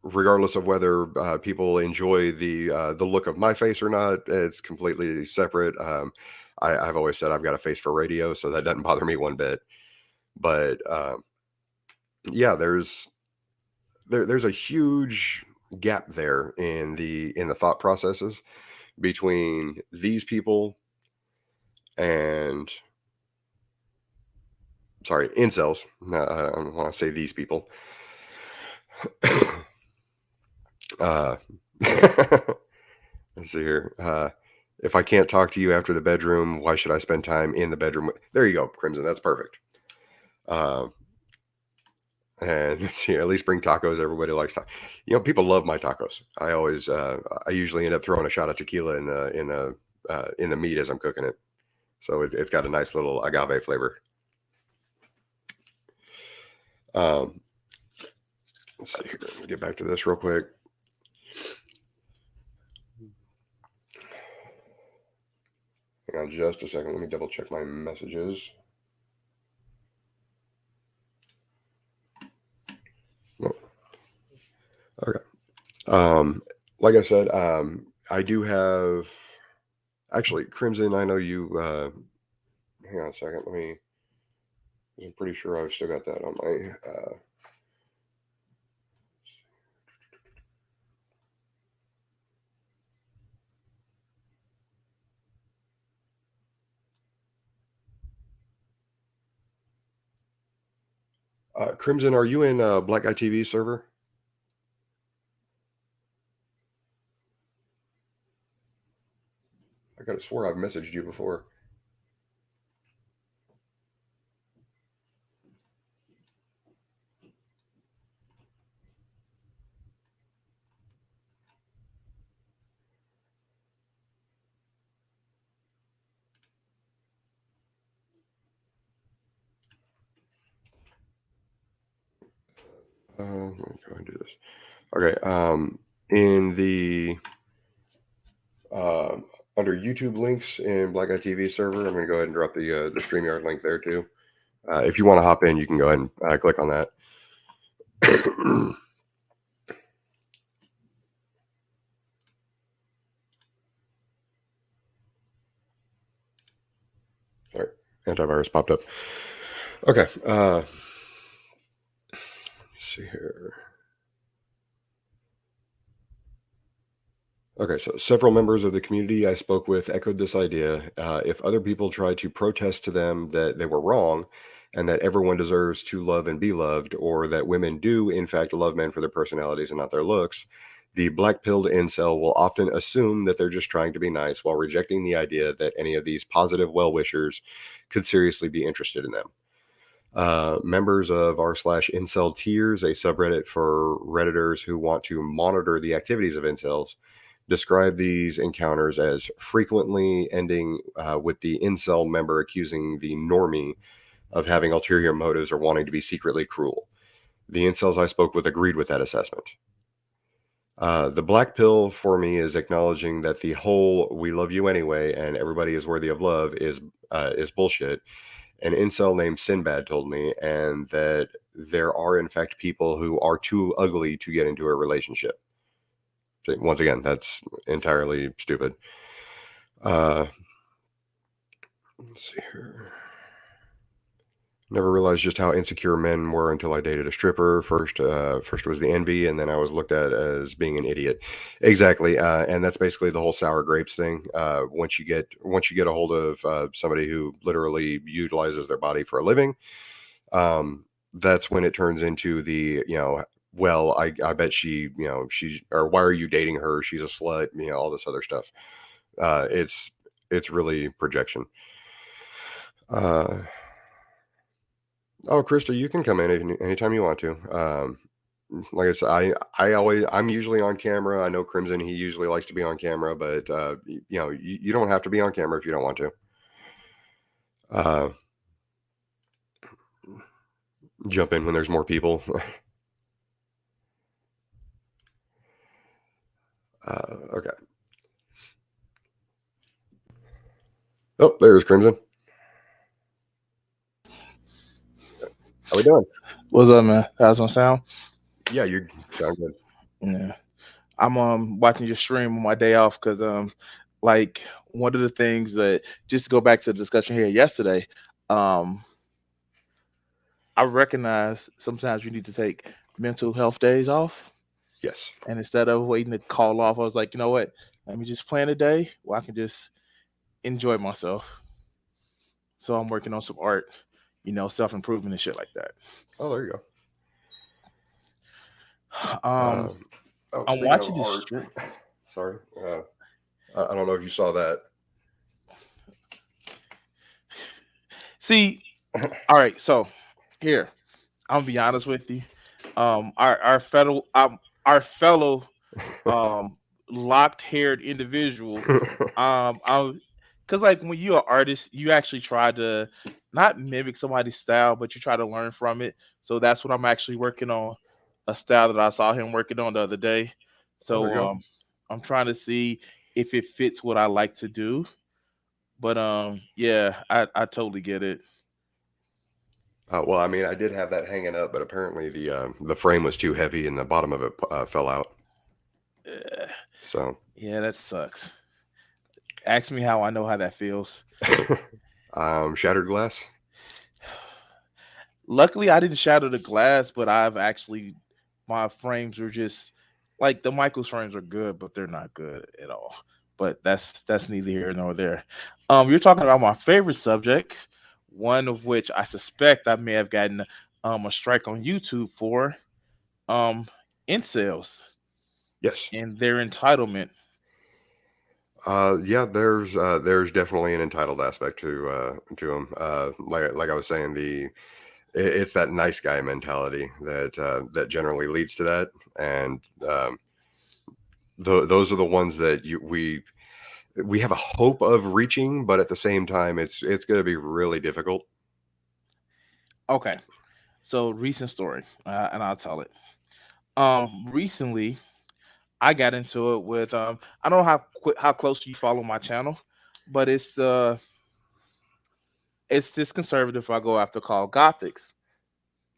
regardless of whether people enjoy the look of my face or not, it's completely separate. I've always said I've got a face for radio, so that doesn't bother me one bit. But yeah, there's a huge gap there in the thought processes between these people and sorry, incels. No, I don't want to say these people. uh, let's see here. If I can't talk to you after the bedroom, why should I spend time in the bedroom? There you go, Crimson. That's perfect. Uh, and let's see, at least bring tacos. Everybody likes tacos. People love my tacos. I usually end up throwing a shot of tequila in the meat as I'm cooking it. So it's got a nice little agave flavor. Um, let's see here. Let's get back to this real quick. Hang on just a second. Let me double check my messages. No. Okay. Um, like I said, I do have actually Crimson. I know you. Hang on a second. Let me. I'm pretty sure I've still got that on my. Crimson, are you in Black Guy TV server? I got to swear I've messaged you before. Let me go ahead and do this. Okay. In the uh, under YouTube links in Black Guy TV server, I'm going to go ahead and drop the StreamYard link there too. If you want to hop in, you can go ahead and click on that. Sorry. Antivirus popped up. Okay. Let's see here. Okay, so several members of the community I spoke with echoed this idea. If other people tried to protest to them that they were wrong and that everyone deserves to love and be loved, or that women do, in fact, love men for their personalities and not their looks, the black pilled incel will often assume that they're just trying to be nice while rejecting the idea that any of these positive well wishers could seriously be interested in them. Members of r slash incel tiers, a subreddit for redditors who want to monitor the activities of incels, describe these encounters as frequently ending with the incel member accusing the normie of having ulterior motives or wanting to be secretly cruel. The incels I spoke with agreed with that assessment. The black pill for me is acknowledging that the whole "we love you anyway" and "everybody is worthy of love" is bullshit. An incel named Sinbad told me, and that there are in fact people who are too ugly to get into a relationship. So once again, that's entirely stupid. Uh, let's see here. Never realized just how insecure men were until I dated a stripper. First was the envy, and then I was looked at as being an idiot. Exactly, and that's basically the whole sour grapes thing. Once you get a hold of somebody who literally utilizes their body for a living, that's when it turns into the well, I bet she's, or why are you dating her? She's a slut. All this other stuff. It's really projection. Uh, Oh, Krista, you can come in anytime you want to. Like I said, I'm usually on camera. I know Crimson, he usually likes to be on camera, but you don't have to be on camera if you don't want to. Uh, jump in when there's more people. Okay. Oh, there's Crimson. How we doing? What's up, man? How's my sound? Yeah, you sound good. Yeah, I'm watching your stream on my day off because like one of the things that, just to go back to the discussion here yesterday, um, I recognize sometimes you need to take mental health days off, Yes. and instead of waiting to call off, I was like, you know what? Let me just plan a day where I can just enjoy myself. So I'm working on some art, self improvement and shit like that. Oh, there you go. Um, Um, oh, I'm speaking of watching this art, stream. sorry. I don't know if you saw that. See, all right, so here I'm gonna be honest with you. Our fellow um locked haired individual. I Because like when you're an artist, you actually try to not mimic somebody's style, but you try to learn from it. So that's what I'm actually working on, a style that I saw him working on the other day. Oh, there So you go. I'm trying to see if it fits what I like to do. But yeah, I totally get it. Well, I mean, I did have that hanging up, but apparently the frame was too heavy and the bottom of it fell out. Eh, So, yeah, that sucks. Ask me how I know how that feels. shattered glass. Luckily, I didn't shatter the glass, but I've actually, my frames are just like, the Michaels frames are good, but they're not good at all. But that's neither here nor there. You're talking about my favorite subject, one of which I suspect I may have gotten a strike on YouTube for, um incels Yes. and their entitlement. Yeah. There's definitely an entitled aspect to them. Like I was saying, it's that nice guy mentality that generally leads to that, and those are the ones that we have a hope of reaching, but at the same time, it's going to be really difficult. Okay, so recent story, and I'll tell it. Recently I got into it with I don't know how close you follow my channel, but it's this conservative I go after called Gothics,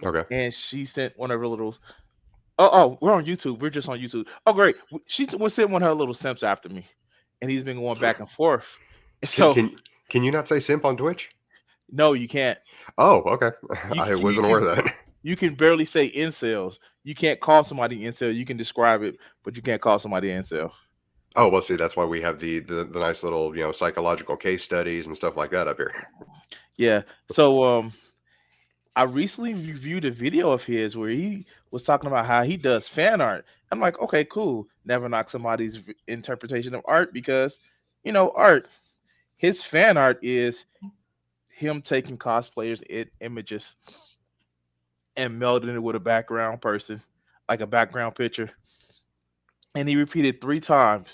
Okay. and she sent one of her little. Oh, we're on YouTube. We're just on YouTube. Oh, great. She was sent one of her little simps after me, and he's been going back and forth. And Can so can can you not say simp on Twitch? No, you can't. Oh, okay. You I you wasn't aware can of that. you can barely say incels. You can't call somebody incel. You can describe it, but you can't call somebody incel. Oh, well, see, that's why we have the nice little, psychological case studies and stuff like that up here. Yeah. So I recently reviewed a video of his where he was talking about how he does fan art. I'm like, okay, cool. Never knock somebody's interpretation of art because, art. His fan art is him taking cosplayers' images and melding it with a background person, like a background picture. And he repeated 3 times.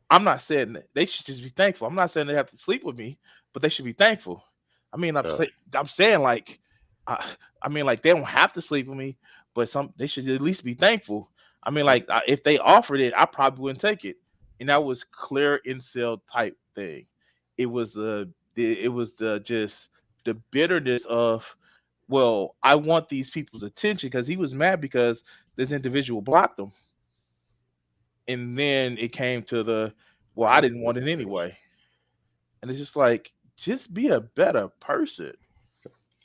I'm not saying that they should just be thankful. I'm not saying they have to sleep with me, but they should be thankful. I mean, Uh, I'm saying like, I, I mean like they don't have to sleep with me, but they should at least be thankful. I mean like if they offered it, I probably wouldn't take it. And that was clear incel type thing. It was it was the just the bitterness of, well, I want these people's attention because he was mad because this individual blocked him, and then it came to the, well, I didn't want it anyway. And it's just like, just be a better person.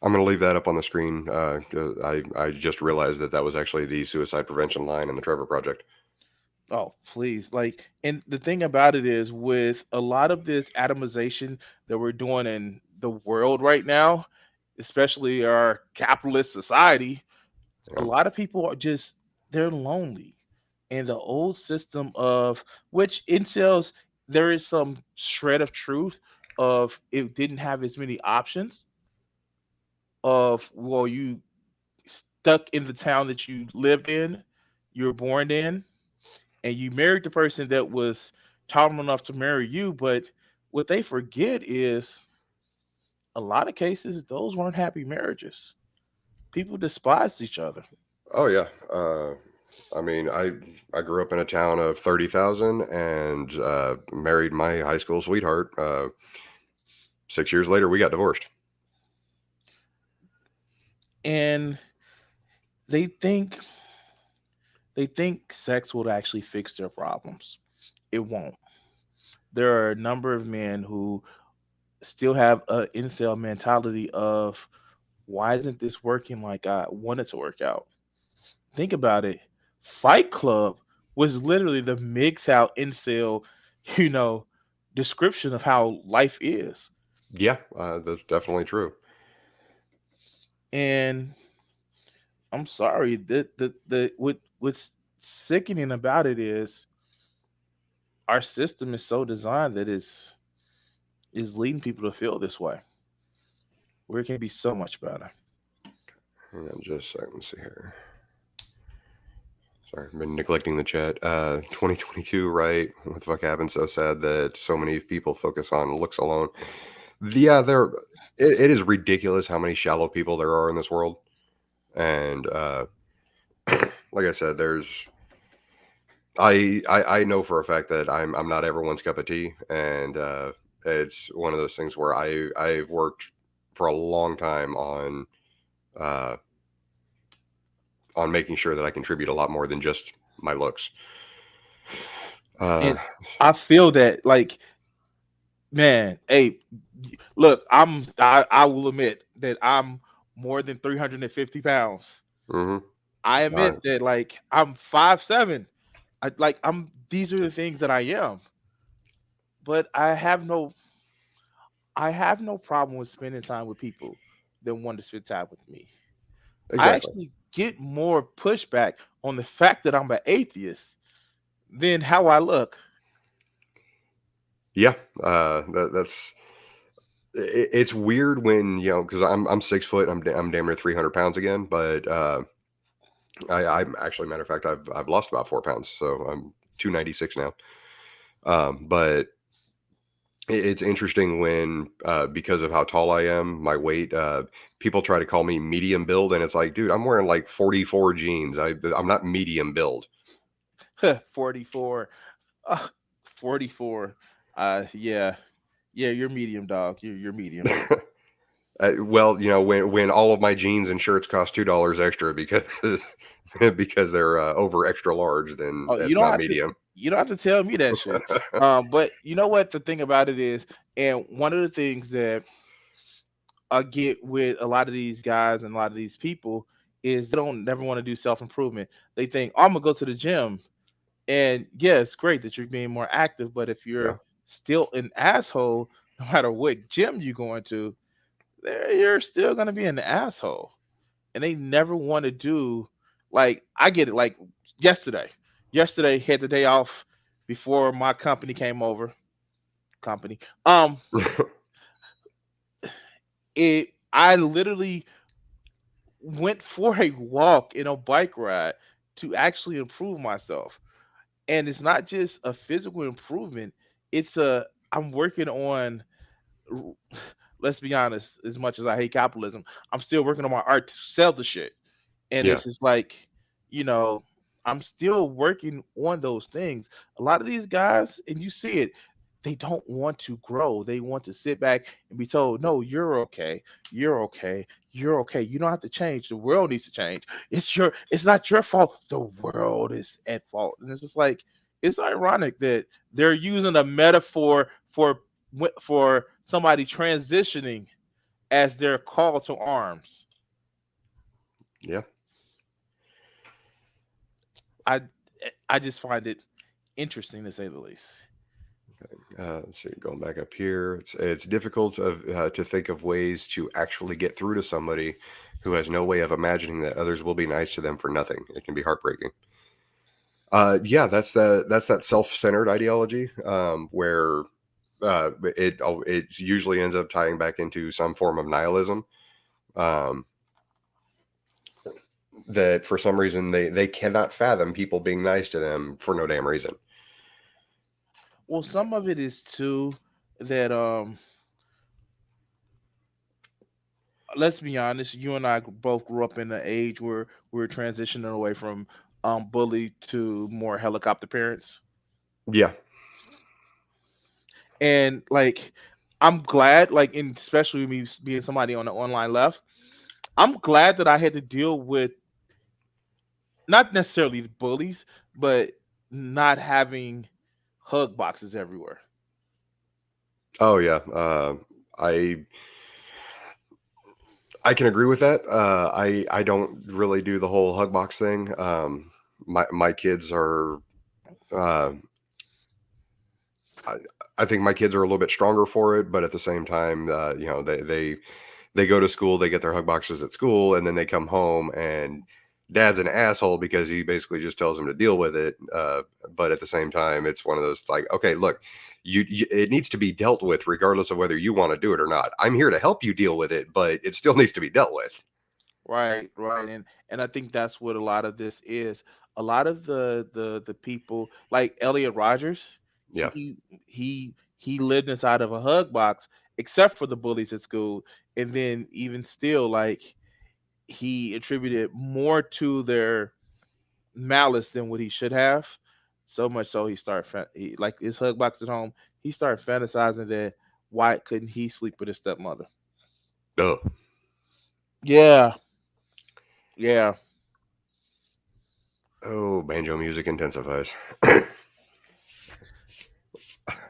I'm going to leave that up on the screen. I just realized that that was actually the suicide prevention line in the Trevor Project. Oh, please. Like, and the thing about it is, with a lot of this atomization that we're doing in the world right now, especially our capitalist society, a Yeah. lot of people are just, they're lonely. And the old system of which incels, there is some shred of truth of it didn't have as many options of, well, you stuck in the town that you lived in, you were born in, and you married the person that was tolerant enough to marry you. But what they forget is a lot of cases those weren't happy marriages. People despised each other. Oh yeah. I mean, I grew up in a town of 30,000 and married my high school sweetheart. 6 years later, we got divorced. And they think they think sex will actually fix their problems. It won't. There are a number of men who still have a incel mentality of, why isn't this working like I wanted to work out? Think about it. Fight Club was literally the MGTOW incel, you know, description of how life is. Yeah, that's definitely true. And I'm sorry, what's sickening about it is our system is so designed that is leading people to feel this way, where it can be so much better. Hang on just a second. Let's see here. Sorry, I've been neglecting the chat. 2022, right? What the fuck happened? So sad that so many people focus on looks alone. Yeah, it is ridiculous how many shallow people there are in this world. And like I said, I know for a fact that I'm not everyone's cup of tea, and it's one of those things where I've worked for a long time uh, on making sure that I contribute a lot more than just my looks. Uh, And I feel that, like, man, hey, look, I will admit that I'm more than 350 pounds. hmm I admit that, like, I'm 5'7". I'm these are the things that I am. But I have no problem with spending time with people that want to spend time with me. I exactly. actually get more pushback on the fact that I'm an atheist than how I look. Yeah, that's it's weird when because I'm 6 foot. I'm damn near 300 pounds again, but I'm actually, matter of fact, I've lost about 4 pounds, so I'm 296 now. But it's interesting when because of how tall I am, my weight, people try to call me medium build, and it's like, dude, I'm wearing like 44 jeans. I'm not medium build. 44. Uh, 44. Yeah. Yeah, you're medium, dog. You're medium. Well, when all of my jeans and shirts cost $2 extra because because they're over extra large, then Oh, that's not medium. you don't have to tell me that shit. But you know what the thing about it is, and one of the things that get with a lot of these guys and a lot of these people is they don't never want to do self improvement. They think, oh, I'm gonna go to the gym, and yeah, it's great that you're being more active, but if Yeah. you're still an asshole, no matter what gym you're going to, there you're still gonna be an asshole. And they never want to do like I get it. Like yesterday, yesterday had the day off before my company came over. Company, it I literally went for a walk in a bike ride to actually improve myself. And it's not just a physical improvement, it's a I'm working on, let's be honest, as much as I hate capitalism, I'm still working on my art to sell the shit. And Yeah. it's just like, you know, I'm still working on those things. A lot of these guys, and you see it, they don't want to grow. They want to sit back and be told, no, you're okay. You're okay. You're okay. You don't have to change. The world needs to change. It's not your fault. The world is at fault. And it's just like it's ironic that they're using a metaphor for for somebody transitioning as their call to arms. Yeah. I I just find it interesting to say the least. Let's see, going back up here, it's difficult to think of ways to actually get through to somebody who has no way of imagining that others will be nice to them for nothing. It can be heartbreaking. Yeah, that's that self-centered ideology, where it usually ends up tying back into some form of nihilism. Um, that for some reason they cannot fathom people being nice to them for no damn reason. Well, some of it is too that let's be honest, you and I both grew up in an age where we were transitioning away from bully to more helicopter parents. Yeah, And like I'm glad, like in especially me being somebody on the online left, I'm glad that I had to deal with not necessarily the bullies, but not having hug boxes everywhere. oh yeah. I I can agree with that. I don't really do the whole hug box thing. My kids are. Uh, I, I think my kids are a little bit stronger for it, but at the same time, they go to school, they get their hug boxes at school, and then they come home and dad's an asshole because he basically just tells them to deal with it. But at the same time, it's one of those like, okay, look, it needs to be dealt with regardless of whether you want to do it or not. I'm here to help you deal with it, but it still needs to be dealt with. Right, right, and I think that's what a lot of this is. A lot of the people like Elliot Rogers, Yeah. he lived inside of a hug box, except for the bullies at school, and then even still, like he attributed more to their malice than what he should have. So much so like his hug box at home. He started fantasizing that why couldn't he sleep with his stepmother? Oh. Yeah, yeah. Oh, banjo music intensifies.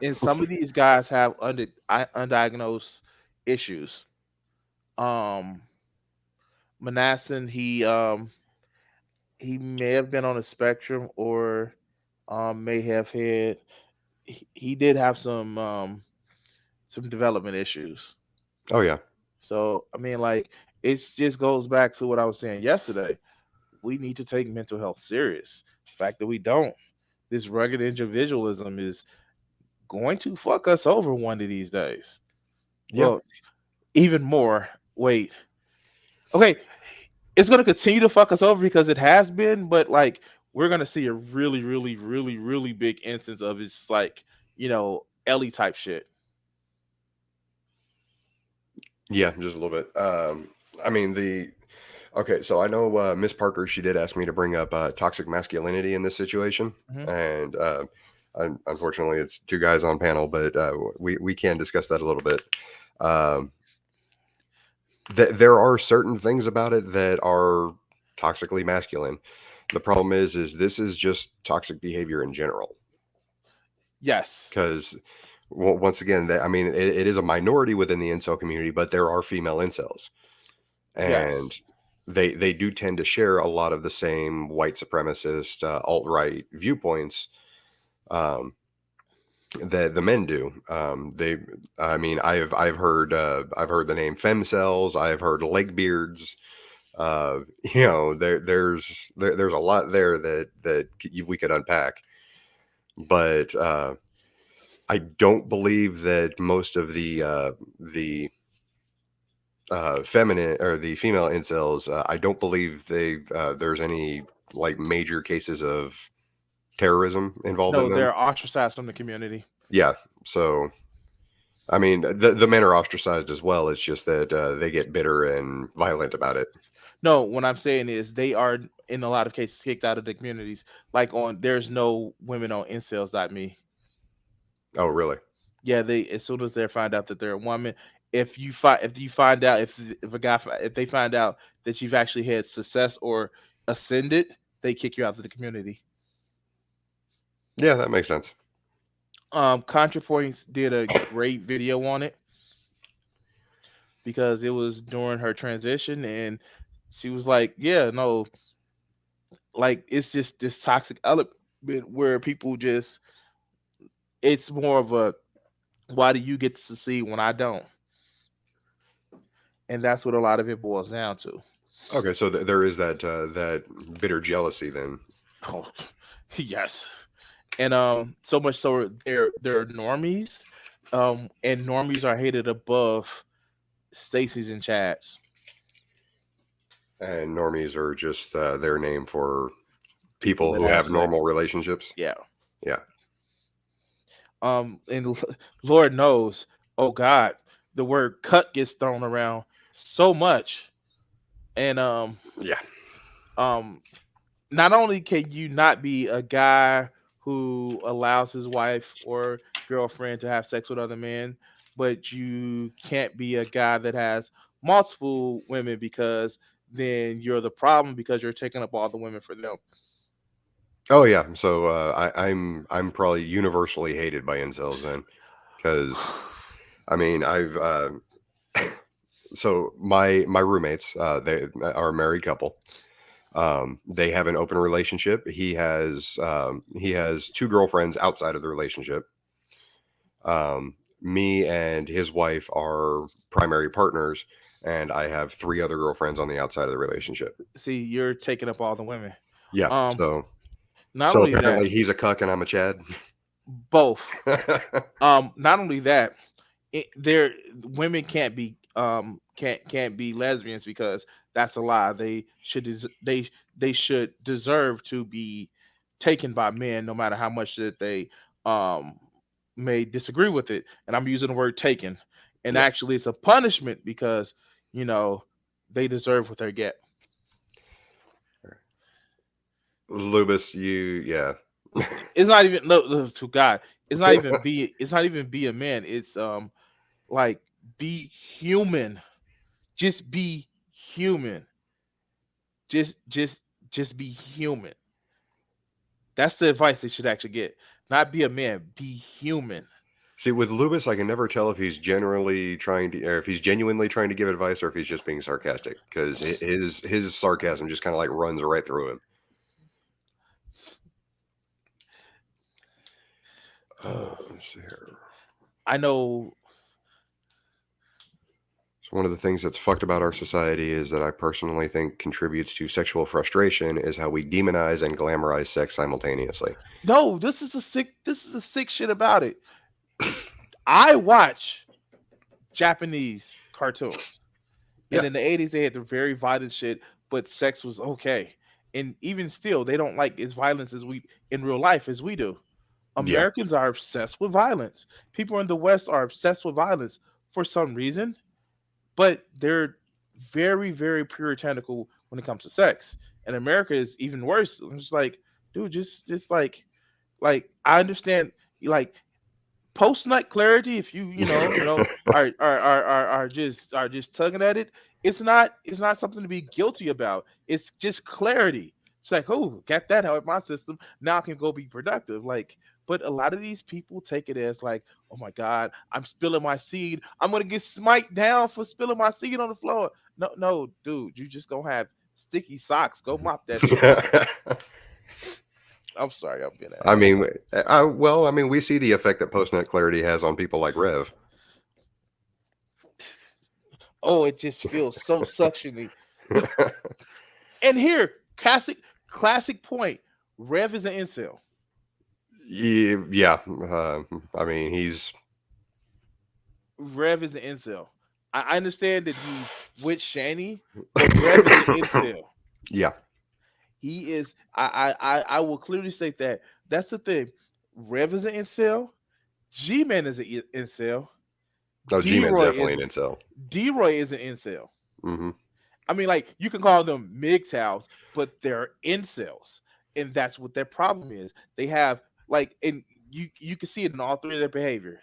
And some of these guys have undiagnosed issues. Um, Manassan, he may have been on a spectrum or may have had he did have some development issues. Oh yeah. So I mean, like it just goes back to what I was saying yesterday. We need to take mental health serious. The fact that we don't, this rugged individualism is going to fuck us over one of these days. Yeah. Well, even more. Wait. Okay, it's gonna continue to fuck us over because it has been, but like we're gonna see a really, really, really, really big instance of it's like, Ellie type shit. Yeah, just a little bit. I mean the Okay, so I know Miss Parker. She did ask me to bring up toxic masculinity in this situation, Hmm. and unfortunately, it's two guys on panel, but we can discuss that a little bit. Um, there are certain things about it that are toxically masculine. The problem is this is just toxic behavior in general. Yes. Because once again, I mean, it is a minority within the incel community, but there are female incels, Yes. and they do tend to share a lot of the same white supremacist, alt right viewpoints, um, that the men do. I mean, I've heard the name femcells. I've heard leg beards. You know, there's a lot there that we could unpack, but I don't believe that most of the feminine or the female incels. I don't believe there's any like major cases of terrorism involved in No, them. they're ostracized from the community. Yeah, so I mean, the men are ostracized as well. It's just that they get bitter and violent about it. No, what I'm saying is they are in a lot of cases kicked out of the communities. Like on there's no women on incels.me. Oh, really? Yeah, they as soon as they find out that they're a woman, if you find out if a guy if they find out that you've actually had success or ascended, they kick you out of the community. Yeah, that makes sense. ContraPoints did a great video on it because it was during her transition, and she was like, "Yeah, no, like it's just this toxic element where people just it's more of a why do you get to succeed when I don't?" And that's what a lot of it boils down to. Okay, so there is that bitter jealousy then. Oh, yes. And so much so they're normies, and normies are hated above Stacy's and Chad's. And normies are just their name for People people that who have have sex. normal relationships. Yeah. Yeah, And Lord knows, oh God, the word "cut" gets thrown around so much, and yeah, um, not only can you not be a guy who allows his wife or girlfriend to have sex with other men, but you can't be a guy that has multiple women because then you're the problem because you're taking up all the women for them. oh yeah. So I'm probably universally hated by incels then, because I mean so my roommates, they are a married couple. They have an open relationship. He has two girlfriends outside of the relationship. Me and his wife are primary partners, and I have three other girlfriends on the outside of the relationship. See, you're taking up all the women. Yeah. Um, So not so only that, apparently he's a cuck and I'm a Chad. both. Not only that, there women can't be lesbians because that's a lie. They should deserve to be taken by men no matter how much that they um may disagree with it. And I'm using the word taken. And Yeah. actually it's a punishment because, you know, they deserve what they get. Lubus, you yeah. It's not even no to God. It's not even be a man. It's like be human. Just be human. Just just just be human. That's the advice they should actually get. Not be a man, be human. See, with Lubus, I can never tell if he's generally trying to, or if he's genuinely trying to give advice, or if he's just being sarcastic. Because his sarcasm just kind of like runs right through him. Let's see here. I know. So one of the things that's fucked about our society is that I personally think contributes to sexual frustration is how we demonize and glamorize sex simultaneously. No, this is a sick shit about it. I watch Japanese cartoons. And Yeah, in the 80s they had the very violent shit, but sex was okay. And even still, they don't like as violence as we in real life as we do. yeah, Americans are obsessed with violence. People in the West are obsessed with violence for some reason, but they're very, very puritanical when it comes to sex. And America is even worse. I'm just like, dude, just like I understand like post nut clarity. If are just tugging at it, it's not something to be guilty about. It's just clarity. It's like, oh, got that out of my system. Now I can go be productive. Like, But a lot of these people take it as like, oh my God, I'm spilling my seed. I'm gonna get smite down for spilling my seed on the floor. No, no, dude, you just gonna have sticky socks. Go mop that shit. I'm sorry, I'm being an I ass. mean, well, I mean, we see the effect that post-nut clarity has on people like Rev. Oh, it just feels so suctiony. But and here, classic point. Rev is an incel. Yeah, I mean, he's Rev is an incel. I understand that he's with Shani, but Rev is an incel. yeah. He is. I will clearly state that. That's the thing. Rev is an incel. G-Man is an incel. Oh, G-Man's D-Roy definitely is an incel. D-Roy is an incel. Hmm. I mean, like you can call them MGTOWs, but they're incels, and that's what their problem is. They have like, and you can see it in all three of their behavior.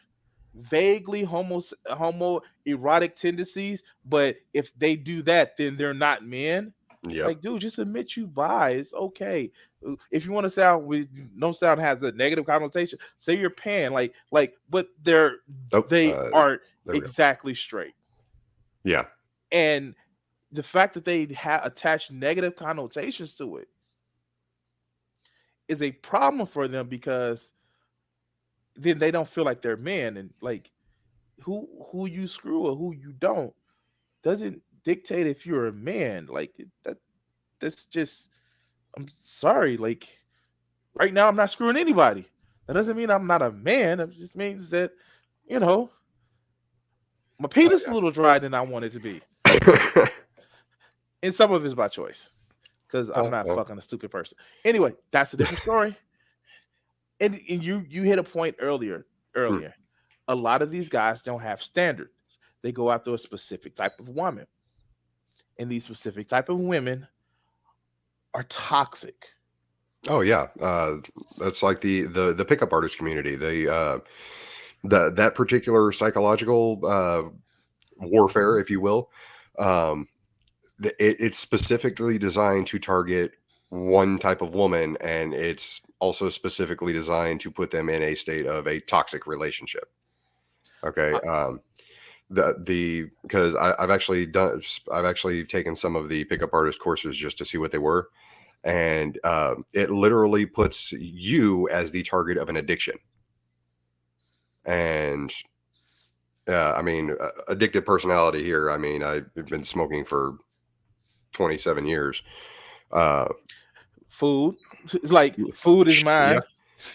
Vaguely homo erotic tendencies, but if they do that, then they're not men. Yep. Like, dude, just admit you bi. It's okay. If you want to sound with no sound has a negative connotation, say you're pan. But Oh, they aren't there we go. exactly straight. Yeah. And the fact that they attach negative connotations to it is a problem for them because then they don't feel like they're men, and like who you screw or who you don't doesn't dictate if you're a man. Like that's just, I'm sorry. Like right now I'm not screwing anybody. That doesn't mean I'm not a man. It just means that, you know, my Oh, penis is a little drier than I want it to be. yeah. And some of it's by choice. Because I'm not Well, fucking a stupid person. Anyway, that's a different story. And you hit a point earlier. hmm. Earlier, a lot of these guys don't have standards. They go after a specific type of woman, and these specific type of women are toxic. Oh yeah. That's like the pickup artist community. That particular psychological warfare, if you will. Um, it's specifically designed to target one type of woman, and it's also specifically designed to put them in a state of a toxic relationship. Okay. I, The because I've actually taken some of the pickup artist courses just to see what they were, and it literally puts you as the target of an addiction. And I mean, addictive personality here. I mean, I've been smoking for 27 years. Uh, food, like food is yeah.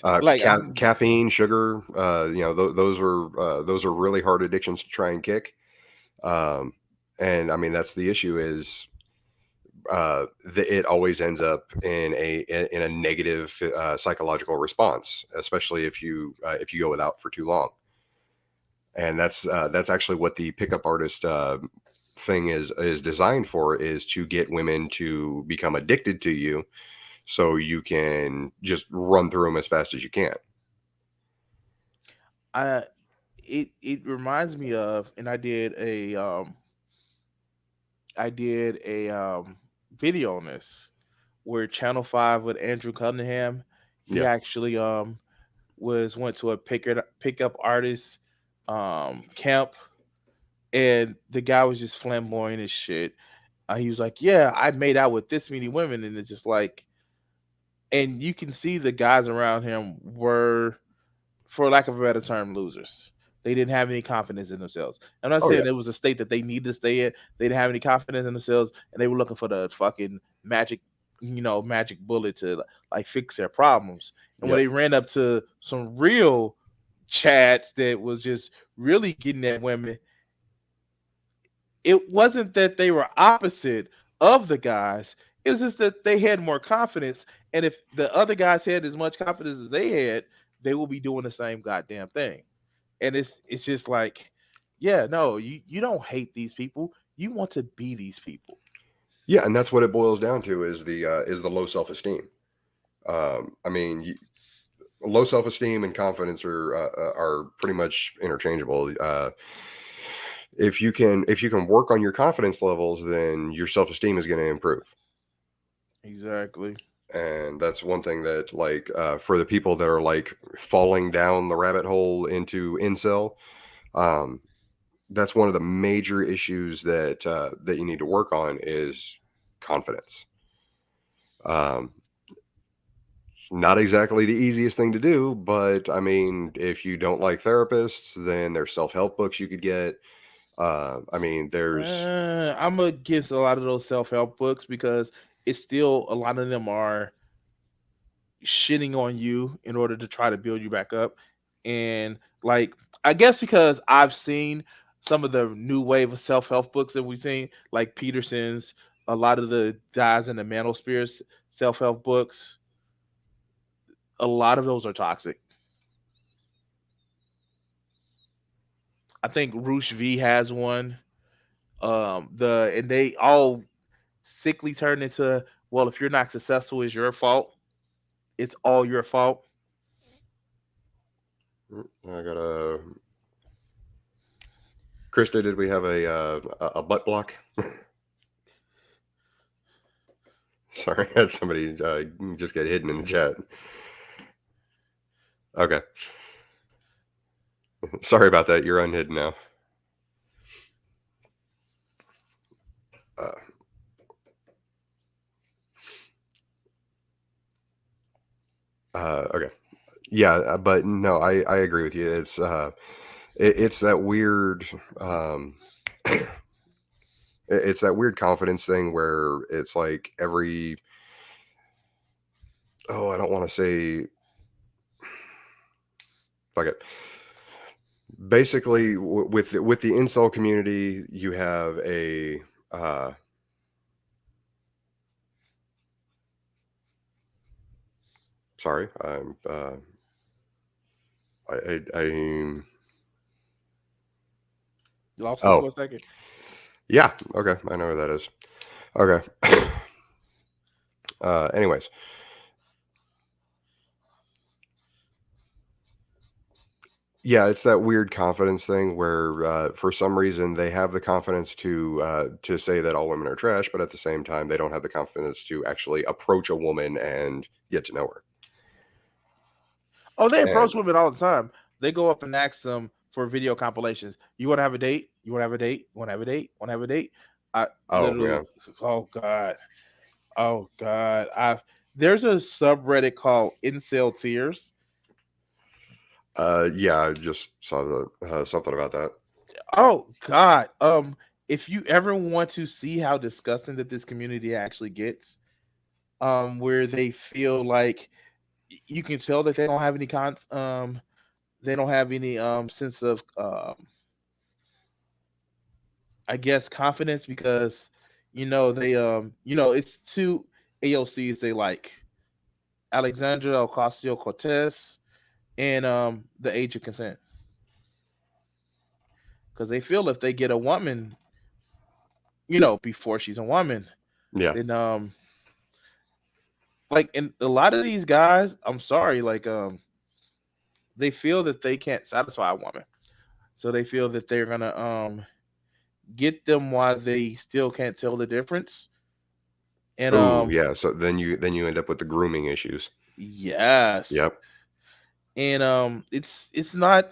mine. Like I'm Caffeine, sugar, those are really hard addictions to try and kick. Um, and I mean, that's the issue is it always ends up in a negative psychological response, especially if you go without for too long. And that's actually what the pickup artist thing is designed for, is to get women to become addicted to you so you can just run through them as fast as you can. I it reminds me of, and I did a video on this where Channel 5 with Andrew Cunningham, he Yeah. actually went to a pickup artist camp, and the guy was just flamboyant as shit. He was like, "Yeah, I made out with this many women," and it's just like, and you can see the guys around him were, for lack of a better term, losers. They didn't have any confidence in themselves. I'm not Oh yeah. saying it was a state that they needed to stay in. They didn't have any confidence in themselves, and they were looking for the fucking magic, magic bullet to like fix their problems. And when Yep. they ran up to some real chats that was just really getting at women, it wasn't that they were opposite of the guys. It was just that they had more confidence. And if the other guys had as much confidence as they had, they will be doing the same goddamn thing. And it's just like, yeah, no, you don't hate these people. You want to be these people. Yeah, and that's what it boils down to is the low self esteem. I mean, low self esteem and confidence are pretty much interchangeable. If you can work on your confidence levels, then your self esteem is going to improve. Exactly. And that's one thing that, like, for the people that are like falling down the rabbit hole into incel, um, that's one of the major issues that you need to work on is confidence. Um, Not exactly the easiest thing to do, but I mean, if you don't like therapists, then there's self-help books you could get. I mean, there's I'm against a lot of those self help books because it's still a lot of them are shitting on you in order to try to build you back up. And like, I guess because I've seen some of the new wave of self help books that we've seen, like Peterson's, a lot of the guys in the Manosphere's self help books, a lot of those are toxic. I think Roosh V has one. And they all sickly turn into, well, if you're not successful, it's your fault. It's all your fault. I got a Krista. Did we have a butt block? Sorry, I had somebody just get hidden in the chat. Okay, sorry about that. You're unhidden now. Uh, okay, yeah, but no, I agree with you. It's that weird it's that weird confidence thing where it's like every I don't want to say fuck it. Basically, with the incel community, you have a sorry, I You lost me for oh a second. yeah, okay, I know where that is. Okay. Anyways, yeah, it's that weird confidence thing where, for some reason, they have the confidence to say that all women are trash, but at the same time, they don't have the confidence to actually approach a woman and get to know her. Oh, they And approach women all the time. They go up and ask them for video compilations. You want to have a date? You want to have a date? Want to have a date? Want to have a date? I oh literally, yeah, oh god, oh god. I There's a subreddit called Incel Tears. yeah, I just saw the something about that. Oh god. If you ever want to see how disgusting that this community actually gets, where they feel like you can tell that they don't have any they don't have any sense of I guess confidence because it's two AOCs they like, Alexandra Ocasio Cortez and the age of consent, because they feel if they get a woman, before she's a woman, Yeah. then like, and a lot of these guys, I'm sorry, like they feel that they can't satisfy a woman, so they feel that they're gonna get them while they still can't tell the difference. And Oh yeah. So then you end up with the grooming issues. yes, Yep. and it's not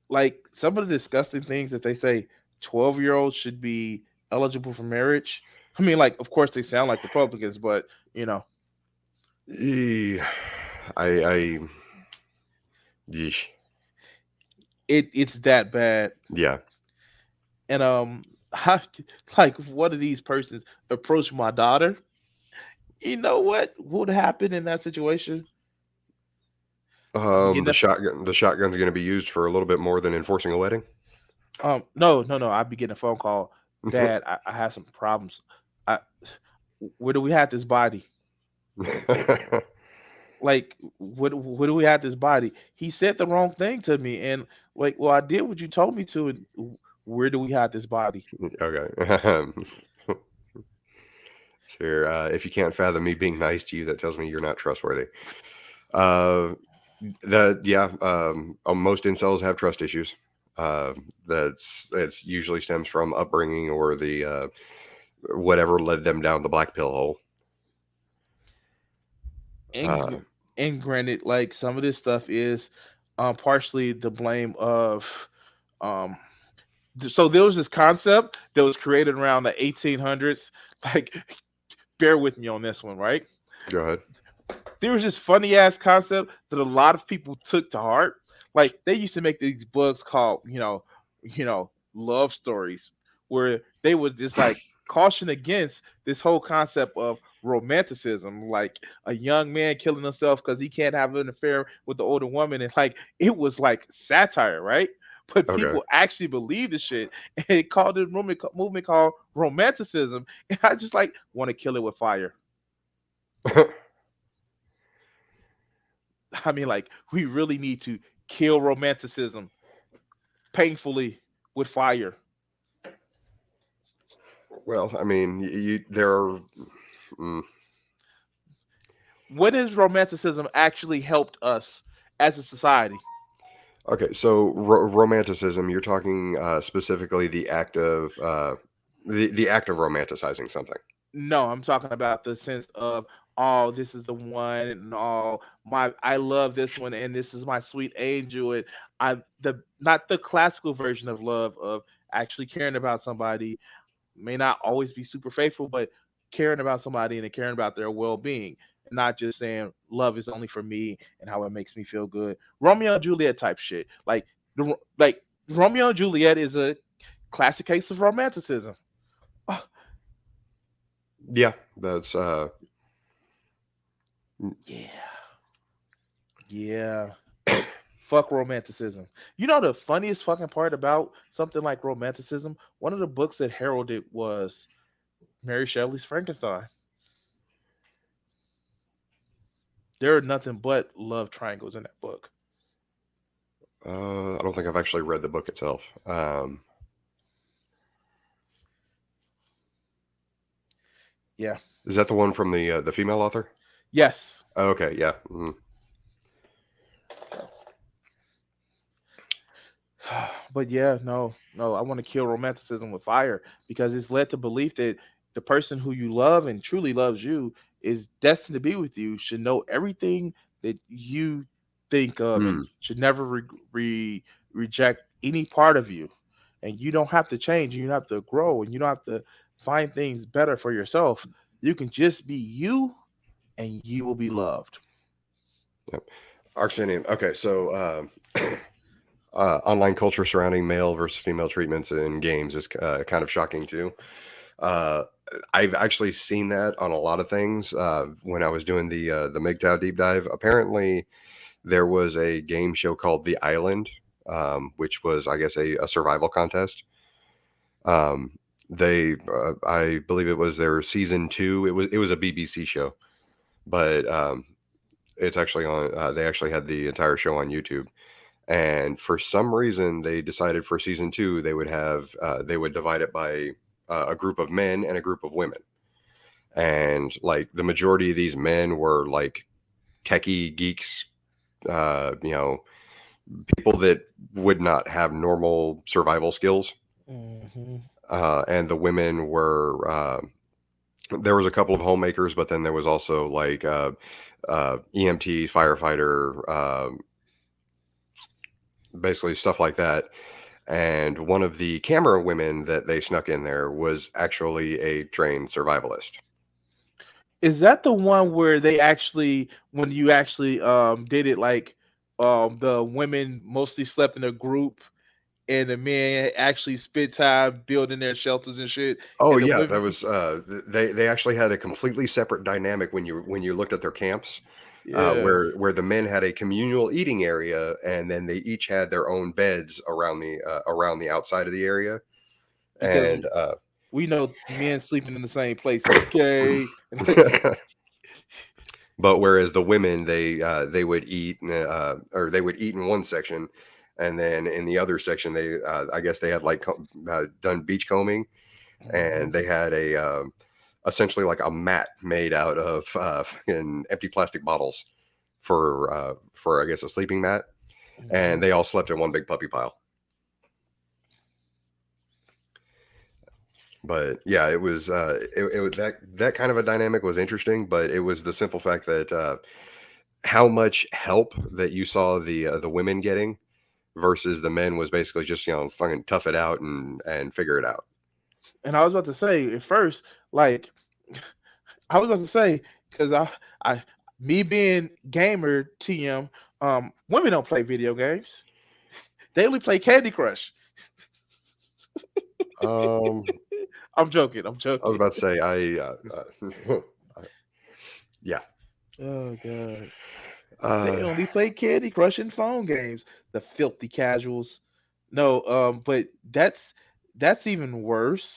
like some of the disgusting things that they say 12-year-olds should be eligible for marriage. I mean, like, of course they sound like Republicans, but you know, Eh, I yeesh. it's that bad. Yeah. And I, like, if one of these persons approached my daughter, you know what would happen in that situation? I'll be getting The shotgun's going to be used for a little bit more than enforcing a wedding. no, no, no. I'll be getting a phone call. Dad, I have some problems. I Where do we have this body? Like, where do we have this body? He said the wrong thing to me, and like, well, I did what you told me to, and where do we have this body? Okay. So if you can't fathom me being nice to you, that tells me you're not trustworthy. Uh, that yeah. Most incels have trust issues. It's usually stems from upbringing or the whatever led them down the black pill hole. And Uh, gr- and granted, like some of this stuff is partially the blame of um so there was this concept that was created around the 1800s. Like, bear with me on this one, right? Go ahead. There was this funny ass concept that a lot of people took to heart. Like they used to make these books called, love stories, where they would just like caution against this whole concept of romanticism, like a young man killing himself because he can't have an affair with the older woman, and like it was like satire, right? But Okay. people actually believe the shit, and it called this movement called romanticism. And I just like want to kill it with fire. I mean, like, we really need to kill romanticism painfully with fire. Well, I mean, there are. Mm, When has romanticism actually helped us as a society? okay, so romanticism. You're talking specifically the act of romanticizing something. No, I'm talking about the sense of, oh, this is the one, and oh, my, I love this one, and this is my sweet angel, and I the not the classical version of love of actually caring about somebody may not always be super faithful, but caring about somebody and caring about their well being, and not just saying love is only for me and how it makes me feel good. Romeo and Juliet type shit. Like Romeo and Juliet is a classic case of romanticism. Oh, Yeah, that's yeah, yeah. Fuck romanticism. You know the funniest fucking part about something like romanticism? One of the books that heralded was Mary Shelley's Frankenstein. There are nothing but love triangles in that book. I don't think I've actually read the book itself. Yeah. Is that the one from the female author? Yes. Oh, okay, yeah. Mm. But yeah, no, no, I want to kill romanticism with fire because it's led to belief that the person who you love and truly loves you is destined to be with you, should know everything that you think of, and Mm. should never reject any part of you. And you don't have to change, and you don't have to grow, and you don't have to find things better for yourself. You can just be you, and you will be loved. Yep. Arxenium. Okay, so online culture surrounding male versus female treatments in games is kind of shocking too. Uh, I've actually seen that on a lot of things. When I was doing the MGTOW deep dive, apparently there was a game show called The Island, which was, I guess, a survival contest. Um, I believe it was their season two. It was a BBC show, but it's actually on. They actually had the entire show on YouTube. And for some reason, they decided for season two they would divide it by a group of men and a group of women. And like the majority of these men were like techie geeks, you know, people that would not have normal survival skills. Hmm. And the women were there was a couple of homemakers, but then there was also like EMT, firefighter, basically stuff like that. And one of the camera women that they snuck in there was actually a trained survivalist. Is that the one where they actually, when you actually did it, like the women mostly slept in a group and the men actually spent time building their shelters and shit, Oh and the yeah, that women, was they actually had a completely separate dynamic when you looked at their camps, yeah, where the men had a communal eating area, and then they each had their own beds around the outside of the area. because And we know men sleeping in the same place is gay. but whereas the women they would eat or they would eat in one section, and then in the other section they I guess they had like done beach combing, Mhm. and they had a essentially like a mat made out of fucking empty plastic bottles for I guess a sleeping mat, and Mhm. they all slept in one big puppy pile. But yeah, it was that kind of a dynamic was interesting, but it was the simple fact that how much help that you saw the women getting versus the men was basically just fucking tough it out and figure it out. And I was about to say at first, like I was about to say, because I, me being gamer, TM, women don't play video games. They only play Candy Crush. Um, I'm joking. I'm I was joking. about to say I yeah. Oh god, they Uh, only play Candy Crush and phone games. The filthy casuals. No, but that's even worse.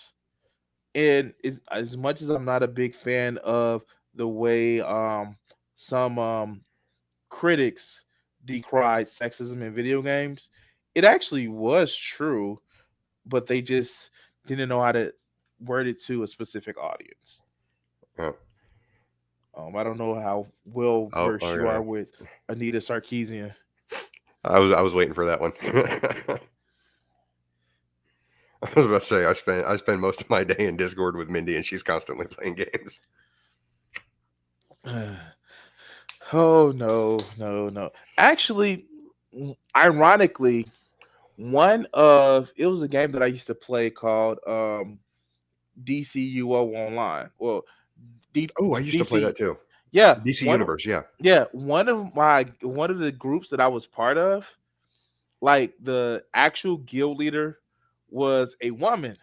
And as much as I'm not a big fan of the way some critics decried sexism in video games, it actually was true, but they just didn't know how to word it to a specific audience. yeah. I don't know how well Oh, versed you are with Anita Sarkeesian. I was waiting for that one. I was about to say I spend most of my day in Discord with Mindy, and she's constantly playing games. Oh no, no, no. Actually, ironically, one of it was a game that I used to play called DCUO Online. Well, D, Oh, I used to play DC. that too. Yeah, DC one. Universe, yeah. Yeah, one of the groups that I was part of, like the actual guild leader was a woman,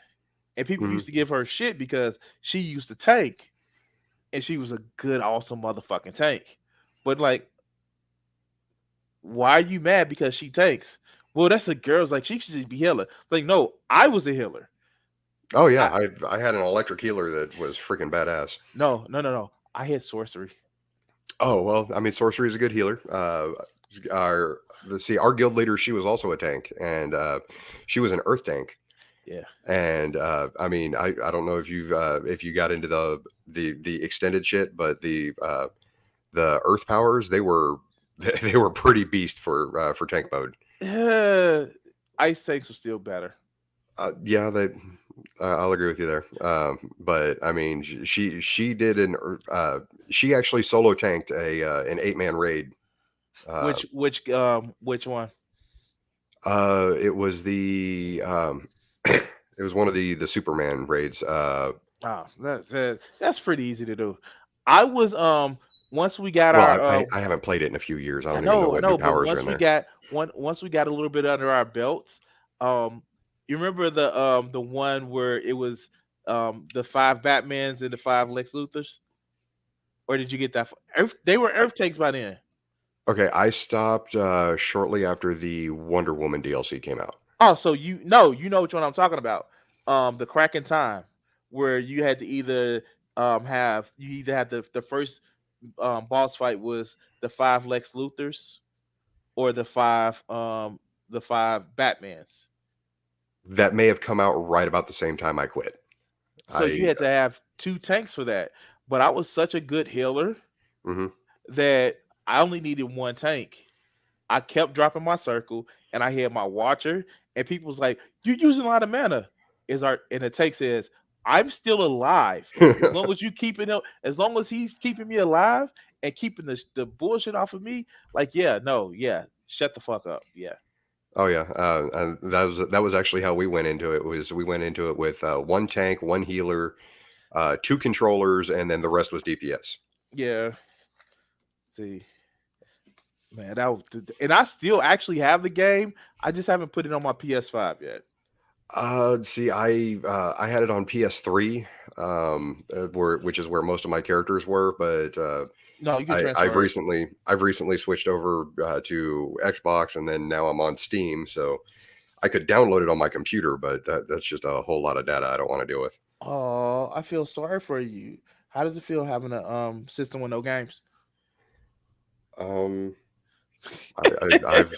and people Mhm. used to give her shit because she used to tank, and she was a good, awesome motherfucking tank. But like, why are you mad because she tanks? Well, that's a girl's like she should just be healer. Like, no, I was a healer. Oh, yeah, I I had an electric healer that was freaking badass. no, no, no, no. I hit sorcery. Oh, well, I mean, sorcery is a good healer. Our let's see, our guild leader, she was also a tank, and, she was an earth tank, Yeah. and, I mean, I don't know if you got into the extended shit, but the earth powers, they were they were pretty beast for tank mode. Ice tanks were still better. Yeah, I'll agree with you there. But I mean, she did she actually solo tanked an 8-man raid. Uh, Which one? it was it was one of the Superman raids. Oh, that's pretty easy to do. I was once we got Well, our I haven't played it in a few years. I I don't even know know, I what new know, but powers are in there. once we got a little bit under our belts, um, you remember the one where it was the five Batmans and the five Lex Luthors, or did you get that? They were I, Earth takes by then. okay, I stopped shortly after the Wonder Woman DLC came out. Oh, so you know which one I'm talking about. The Crack in Time, where you had to either you either had the first boss fight was the five Lex Luthors or the five Batmans. That may have come out right about the same time I quit. So you I had to have two tanks for that. But I was such a good healer mhm. that I only needed one tank. I kept dropping my circle and I had my watcher and people was like, "You're using a lot of mana." Is our and the tank says, "I'm still alive. As long as you keeping him, as long as he's keeping me alive and keeping the bullshit off of me, like yeah, no, yeah, shut the fuck up. Yeah. Oh yeah, and that was actually how we went into it. Was we went into it with one tank, one healer, two controllers, and then the rest was DPS. Yeah. See. Man, that was, and I still actually have the game. I just haven't put it on my PS5 yet. See, I had it on PS3, which is where most of my characters were, but No, you can I've transfer it. recently switched over to Xbox, and then now I'm on Steam, so I could download it on my computer, but that's just a whole lot of data I don't want to deal with. Oh, I feel sorry for you. How does it feel having a system with no games? Um, I've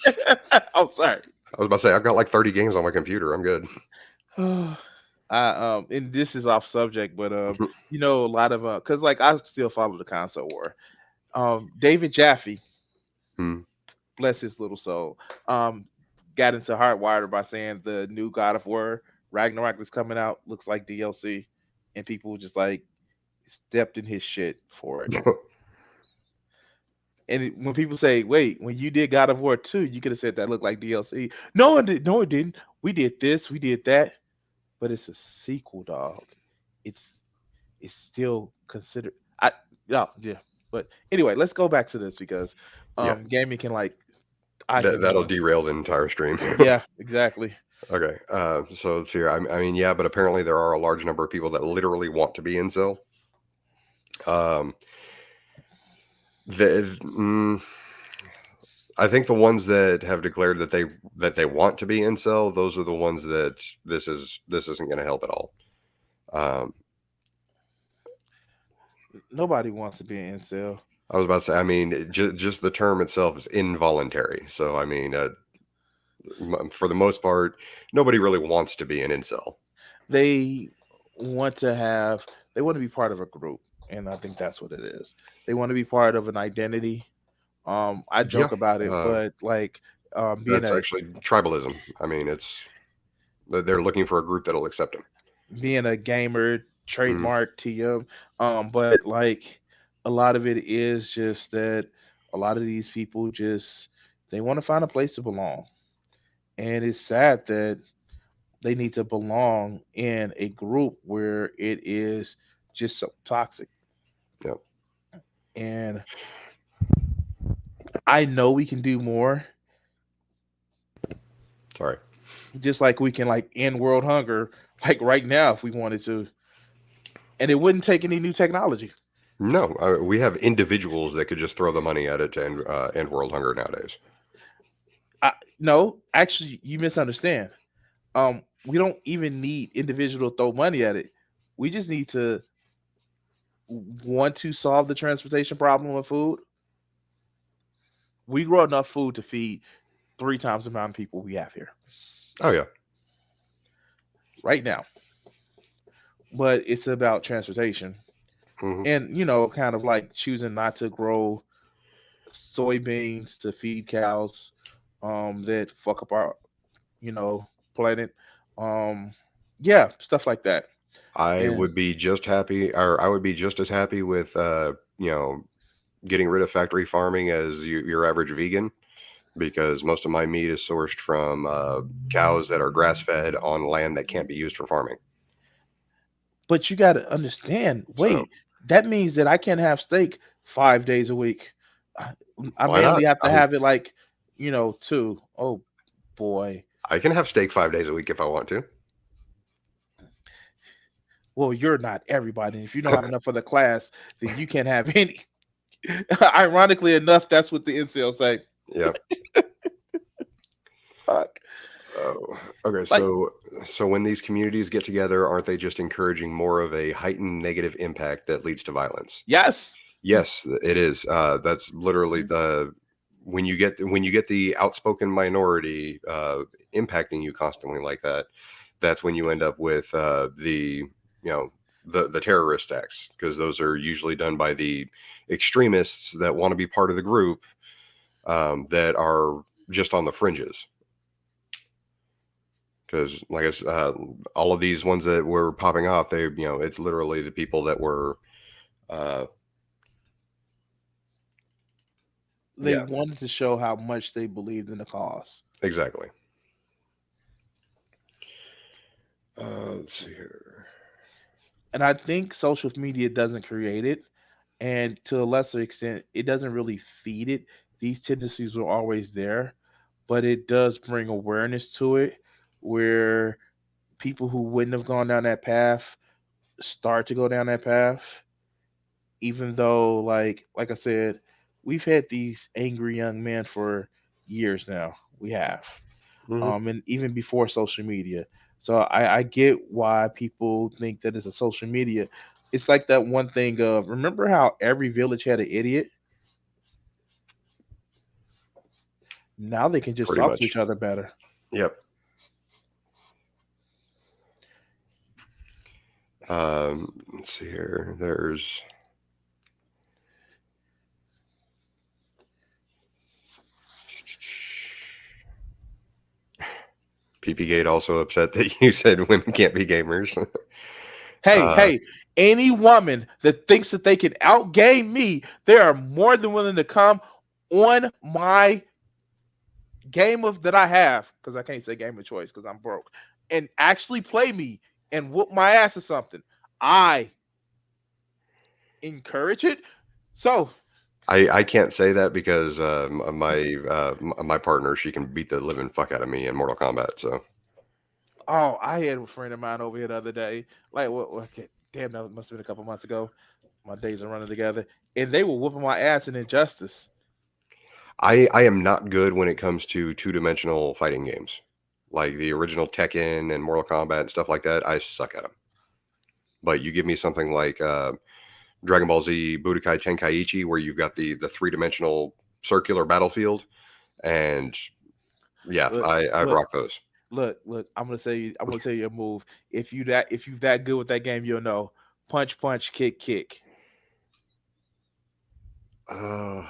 Oh, sorry. I was about to say I've got like 30 games on my computer. I'm good. And this is off subject, but a lot of cause like I still follow the console war. David Jaffe, Hmm. bless his little soul, got into Hardwired by saying the new God of War. Ragnarok that's coming out looks like DLC, and people just like stepped in his shit for it. And when people say, "Wait, when you did God of War 2, you could have said that looked like DLC." No, it did. No, it didn't. We did this. We did that. But it's a sequel, dog. It's it's still considered. I yeah yeah. But anyway, let's go back to this because Yeah, gaming can like I that can that'll derail the entire stream. yeah exactly. Okay, so let's see here. I mean, yeah, but apparently there are a large number of people that literally want to be incel. Um, the, I think the ones that have declared that they want to be incel, those are the ones that this isn't going to help at all. Um, Nobody wants to be an incel. I was about to say, I mean, just the term itself is involuntary. So, I mean, for the most part, nobody really wants to be an incel. They want to have they want to be part of a group, and I think that's what it is. They want to be part of an identity. I Yeah, joke about it, but like being that's a actually tribalism. I mean, they're looking for a group that'll accept them. gamer Mhm. trademark TM. But like a lot of it is just that a lot of these people just they want to find a place to belong, and it's sad that they need to belong in a group where it is just so toxic. Yeah. And I know we can do more, Sorry. just like we can like end world hunger like right now if we wanted to, and it wouldn't take any new technology. No, we have individuals that could just throw the money at it to end world hunger nowadays. I, no, actually, you misunderstand. We don't even need individual to throw money at it. We just need to want to solve the transportation problem of food. We grow enough food to feed 3 times the amount of people we have here Oh yeah. right now. But it's about transportation Hmm. and kind of like choosing not to grow soybeans to feed cows that fuck up our you know planet. Um, yeah, stuff like that. I And would be just happy, or I would be just as happy with, getting rid of factory farming as your average vegan, because most of my meat is sourced from cows that are grass fed on land that can't be used for farming. but you got to understand. So Wait, that means that I can't have steak 5 days a week. I, I why may not? only have to have it like two. Oh boy. I can have steak 5 days a week if I want to. Well, you're not everybody. If you don't have enough for the class, then you can't have any. Ironically enough, that's what the incels say. Yeah. Fuck. Oh, okay. Like, So when these communities get together, aren't they just encouraging more of a heightened negative impact that leads to violence? yes. Yes, it is. That's literally the when you get the outspoken minority impacting you constantly like that. That's when you end up with the terrorist acts, because those are usually done by the extremists that want to be part of the group, that are just on the fringes. Because like I all of these ones that were popping off, it's literally the people that were, uh, They yeah, wanted to show how much they believed in the cause. exactly. Let's see here. And I think social media doesn't create it. And to a lesser extent, it doesn't really feed it. These tendencies are always there, but it does bring awareness to it where people who wouldn't have gone down that path start to go down that path, even though like I said, we've had these angry young men for years now. We have. Hmm. And even before social media. So I get why people think that it's a social media. It's like that one thing of remember how every village had an idiot? Now they can just Pretty talk to much. each other better. Yep. Let's see here. There's PP also upset that you said women can't be gamers. Hey, uh, hey, any woman that thinks that they can outgame me, they are more than willing to come on my game of that I have, because I can't say game of choice because I'm broke, and actually play me and whoop my ass or something. I encourage it. So, I can't say that because my partner, she can beat the living fuck out of me in Mortal Kombat. So oh, I had a friend of mine over here the other day. Like, what okay, damn, that must have been a couple months ago. My days are running together, and they were whooping my ass in Injustice. I am not good when it comes to two-dimensional fighting games, like the original Tekken and Mortal Kombat and stuff like that. I suck at them. But you give me something like Dragon Ball Z Budokai Tenkaichi, where you've got the three-dimensional circular battlefield, and yeah, Look, I've look, rocked those. look. I'm gonna tell you a move. If you that good with that game, you'll know. Punch, punch, kick, kick. Uh,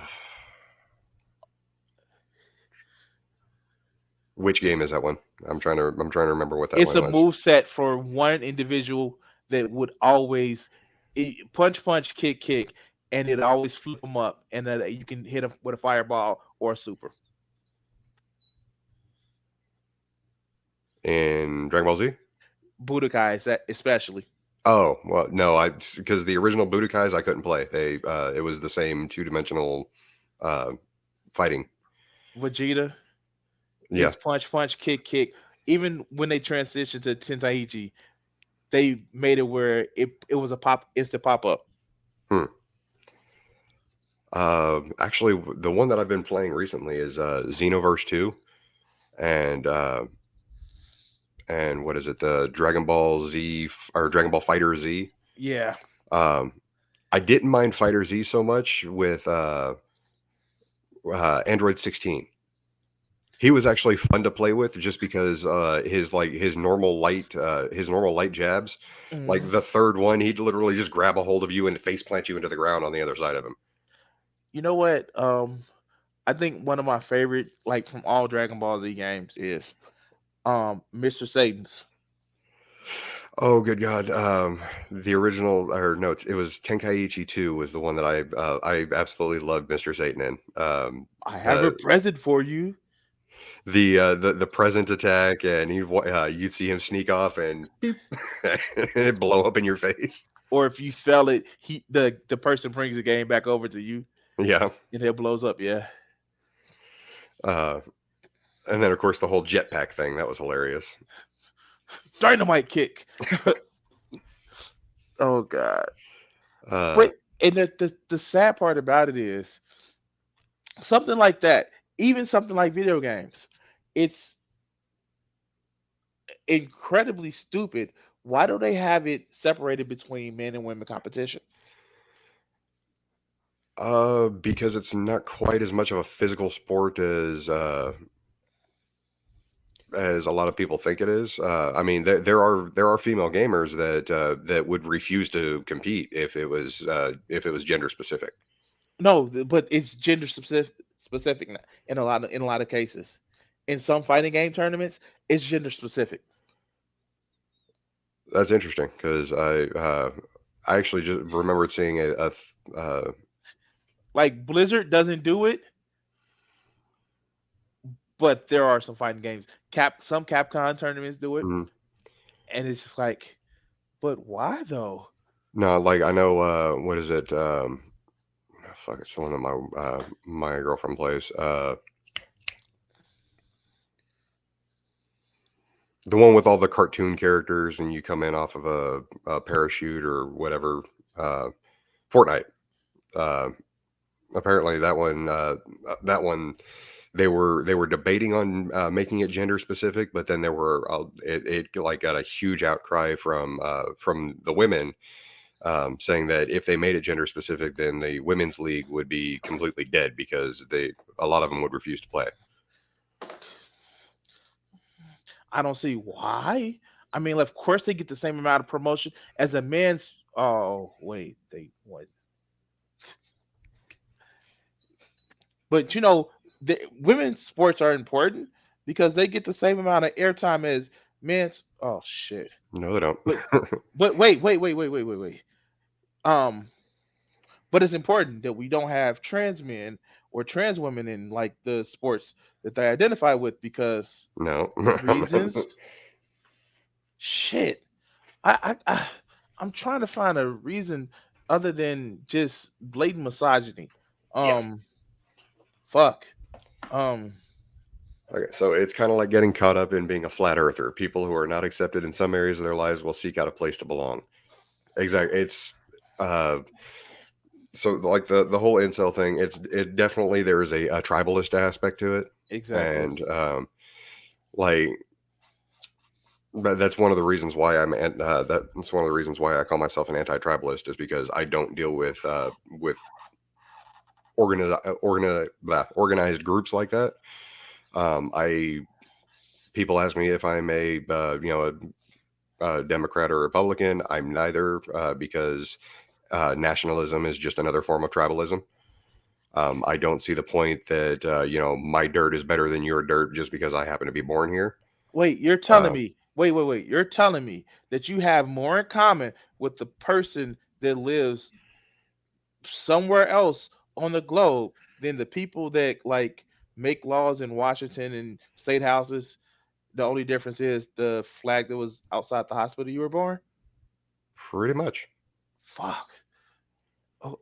which game is that one? I'm trying to remember what that It's one a was. move set for one individual that would always punch, punch, kick, kick, and it always flip them up, and that you can hit them with a fireball or a super. In Dragon Ball Z? Budokai is that especially. Oh, well, no, I because the original Budokais I couldn't play. It was the same two-dimensional uh, fighting. Vegeta Yeah. is punch, punch, kick, kick. Even when they transitioned to Tensaichi, they made it where it was a pop. It's the pop up. Hmm. Actually, the one that I've been playing recently is Xenoverse 2, and and what is it? The Dragon Ball Z or Dragon Ball Fighter Z. Yeah. Um, I didn't mind Fighter Z so much with Android 16. He was actually fun to play with just because his normal light jabs, like Mhm. the third one, he'd literally just grab a hold of you and face plant you into the ground on the other side of him. You know what? I think one of my favorite, like from all Dragon Ball Z games, is Mr. Satan's. Oh, good God! The original, or no, it was Tenkaichi 2 was the one that I absolutely loved Mr. Satan in. I have a The present for you. the present attack, and you'd see him sneak off and beep, and it blow up in your face. Or if you fail it, the person brings the game back over to you, Yeah. and it blows up. Yeah. Uh, and then of course the whole jetpack thing that was hilarious. Dynamite kick. Oh God. Uh, But and the sad part about it is something like that. Even something like video games, it's incredibly stupid. Why do they have it separated between men and women competition? because it's not quite as much of a physical sport as a lot of people think it is. I mean, there are female gamers that would refuse to compete if it was gender specific. No, but it's gender specific in a lot of cases. In some fighting game tournaments, it's gender specific. That's interesting because I actually just remembered seeing Like Blizzard doesn't do it, but there are some fighting games. Some Capcom tournaments do it, mhm. and it's just like, but why though? No, like I know what is it? Fuck, it's the one that my girlfriend plays. The one with all the cartoon characters, and you come in off of a parachute or whatever. Uh, Fortnite. Uh, Apparently, that one, they were debating on making it gender specific, but then it like got a huge outcry from the women saying that if they made it gender specific, then the women's league would be completely dead because a lot of them would refuse to play. I don't see why. I mean, of course they get the same amount of promotion as a man's. Oh wait, they what? But the women's sports are important because they get the same amount of airtime as men. Oh shit! No, they don't. But wait. Um, but it's important that we don't have trans men or trans women in like the sports that they identify with because No. reasons. Shit, I I'm trying to find a reason other than just blatant misogyny. Yeah. Um, fuck. Um, Okay, so it's kind of like getting caught up in being a flat earther. People who are not accepted in some areas of their lives will seek out a place to belong. Exactly. It's uh so like the whole incel thing, it definitely there is a tribalist aspect to it. exactly. And like but that's one of the reasons why that's one of the reasons why I call myself an anti-tribalist is because I don't deal with organized groups like that. I People ask me if I'm a Democrat or Republican. I'm neither because nationalism is just another form of tribalism. I don't see the point that my dirt is better than your dirt just because I happen to be born here. Wait, you're telling Uh, me. Wait. You're telling me that you have more in common with the person that lives somewhere else on the globe than the people that like make laws in Washington and state houses. The only difference is the flag that was outside the hospital you were born. Pretty much. Fuck. Oh,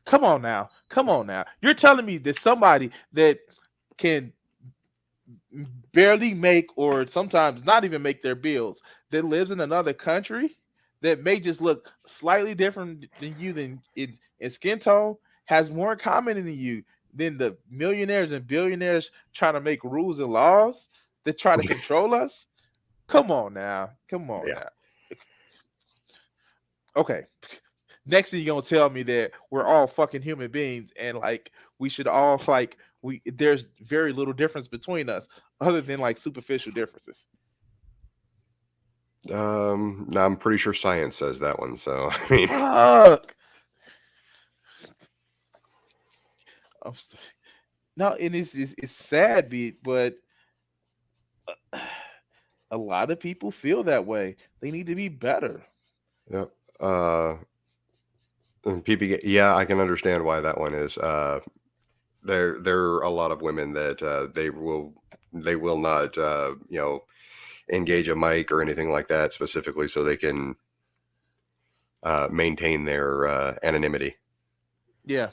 come on now. Come on now. You're telling me that somebody that can barely make or sometimes not even make their bills that lives in another country that may just look slightly different than you than in skin tone has more in common than you than the millionaires and billionaires trying to make rules and laws that try to control us. Come on now. Come on Yeah. now. Okay. Next thing you're gonna tell me that we're all fucking human beings and like we should all like we there's very little difference between us other than like superficial differences. No, I'm pretty sure science says that one. So I mean, Fuck. I'm s- no, and it's sad, beat, but a lot of people feel that way. They need to be better. yeah. And yeah, I can understand why that one is. There are a lot of women that they will not engage a mic or anything like that specifically so they can maintain their anonymity. Yeah.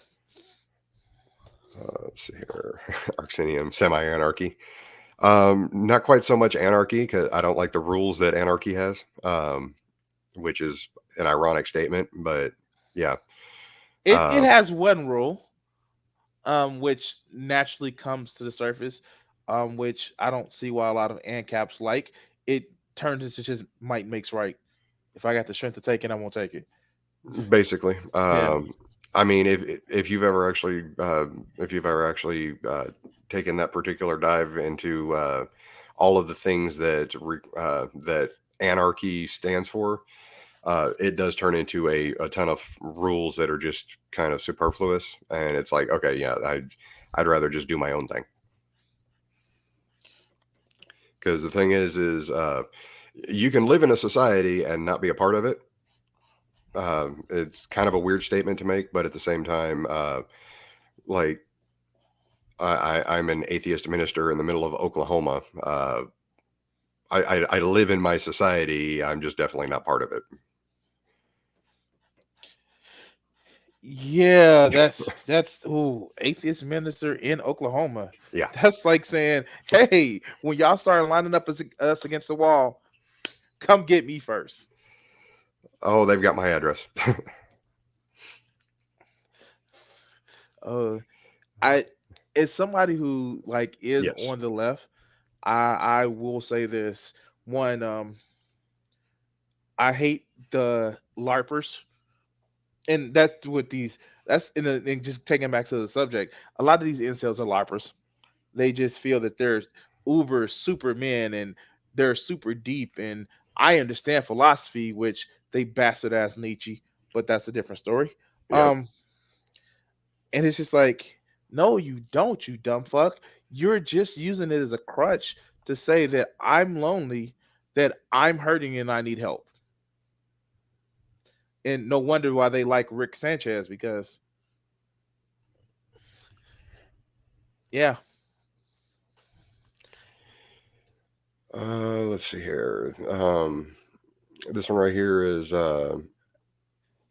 Let's see here, Arxenium semi-anarchy. Not quite so much anarchy because I don't like the rules that anarchy has, which is an ironic statement, but yeah. It Uh, has one rule, which naturally comes to the surface, which I don't see why a lot of ANCAPs like. It turns into just might makes right. If I got the strength to take it, I won't take it. Basically, Yeah. I mean, if you've ever actually taken that particular dive into all of the things that anarchy stands for, it does turn into a ton of rules that are just kind of superfluous, and it's like, okay, yeah, I'd rather just do my own thing because the thing is you can live in a society and not be a part of it. It's kind of a weird statement to make, but at the same time, like I'm an atheist minister in the middle of Oklahoma. I live in my society. I'm just definitely not part of it. Yeah, that's ooh, atheist minister in Oklahoma. Yeah. That's like saying, "Hey, when y'all start lining up us against the wall, come get me first." Oh, they've got my address. Uh, I as somebody who like is Yes. on the left, I will say this. One, I hate the larpers, and that's what these. That's and just taking back to the subject. A lot of these incels are larpers. They just feel that they're uber supermen and they're super deep. And I understand philosophy, which they bastard ass Nietzsche, but that's a different story. Yep. Um, and it's just like, no, you don't, you dumb fuck. You're just using it as a crutch to say that I'm lonely, that I'm hurting and I need help. And no wonder why they like Rick Sanchez because yeah. Let's see here. This one right here is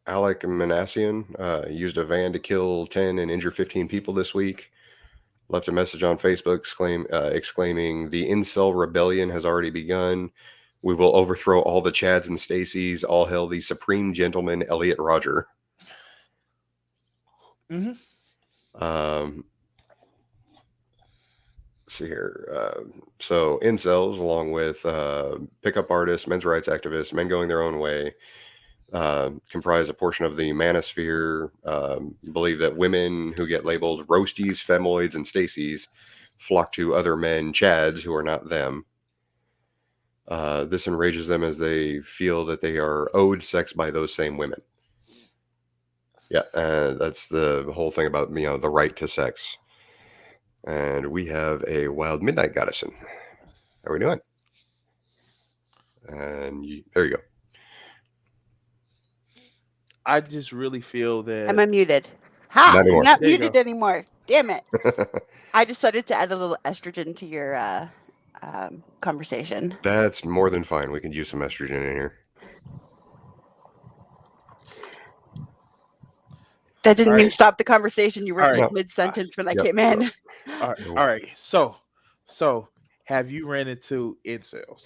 Alec Manassian used a van to kill 10 and injure 15 people this week. Left a message on Facebook exclaiming, "The incel rebellion has already begun. We will overthrow all the Chads and Stacys. All hail the supreme gentleman, Elliot Roger." Hmm. Um, let's see here. So incels, along with pickup artists, men's rights activists, men going their own way, comprise a portion of the manosphere. Believe that women who get labeled roasties, femoids, and Stacys flock to other men, Chads, who are not them. This enrages them as they feel that they are owed sex by those same women. Yeah, that's the whole thing about the right to sex. And we have a wild midnight goddessin. How are we doing? And there you go. I just really feel I'm that unmuted. Ha! Not I'm anymore. not there you go. muted anymore. Damn it. I decided to add a little estrogen to your conversation. That's more than fine. We can use some estrogen in here. That didn't All mean right. stop the conversation. You were All like right. No. mid Uh, sentence when I Yep. came So in. all right. So have you ran into incels?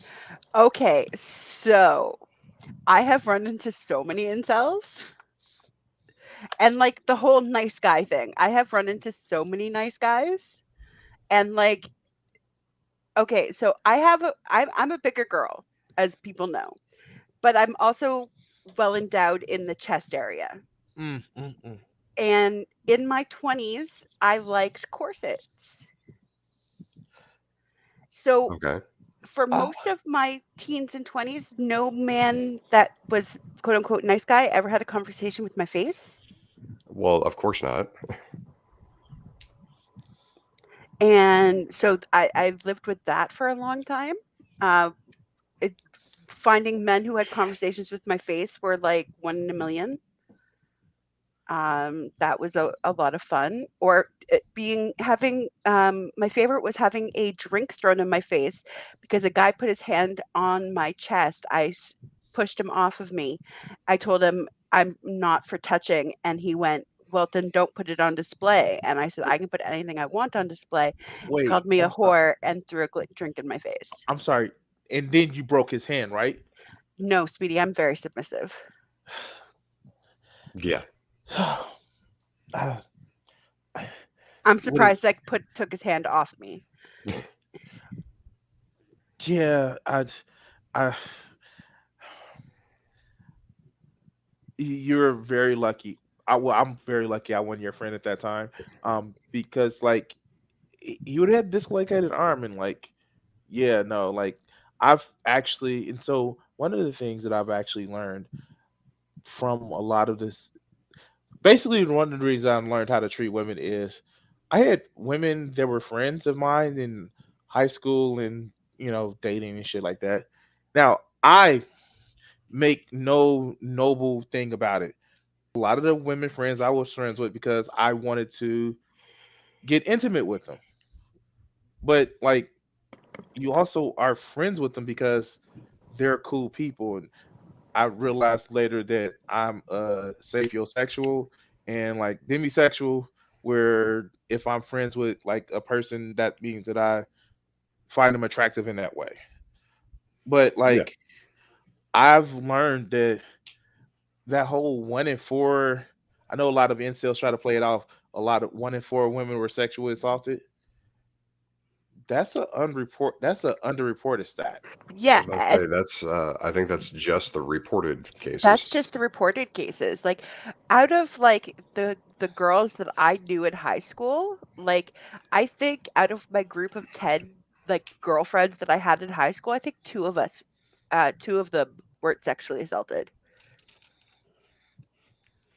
Okay, so I have run into so many incels and like the whole nice guy thing. I have run into so many nice guys and like okay, so I'm a bigger girl as people know, but I'm also well endowed in the chest area. Mm, mm, mm. And in my 20s, I liked corsets. So okay. for Ah, most of my teens and 20s, no man that was quote unquote nice guy ever had a conversation with my face. Well, of course not. And so I lived with that for a long time. Uh, it, finding men who had conversations with my face were like one in a million. That was a lot of fun. Or it being having my favorite was having a drink thrown in my face because a guy put his hand on my chest. Pushed him off of me. I told him I'm not for touching, and he went, "Well, then don't put it on display." And I said, "I can put anything I want on display." He wait. called me a whore and threw a drink in my face. I'm sorry. And then you broke his hand, right? No, Speedy, I'm very submissive. Yeah. Ah, I'm what is? surprised I took his hand off me. Yeah, I. You're very lucky. I'm very lucky. I wasn't your friend at that time. Because like you would have dislocated arm and like, yeah, no, like I've actually, and so one of the things that I've actually learned from a lot of this, basically one of the reasons I learned how to treat women is I had women that were friends of mine in high school and dating and shit like that. Now I make no noble thing about it. A lot of the women friends I was friends with because I wanted to get intimate with them. But like you also are friends with them because they're cool people. And I realized later that I'm sapiosexual and like demisexual, where if I'm friends with like a person, that means that I find them attractive in that way. But Yeah. like I've learned that whole 1 in 4. I know a lot of incels try to play it off. A lot of 1 in 4 women were sexually assaulted. That's a underreported stat. I Yeah, was about to say that's. I think that's just the reported that's cases. just the reported cases. Like, out of, like, the girls that I knew in high school, like, I think out of my group of 10, like, girlfriends that I had in high school, I think 2 of them weren't sexually assaulted.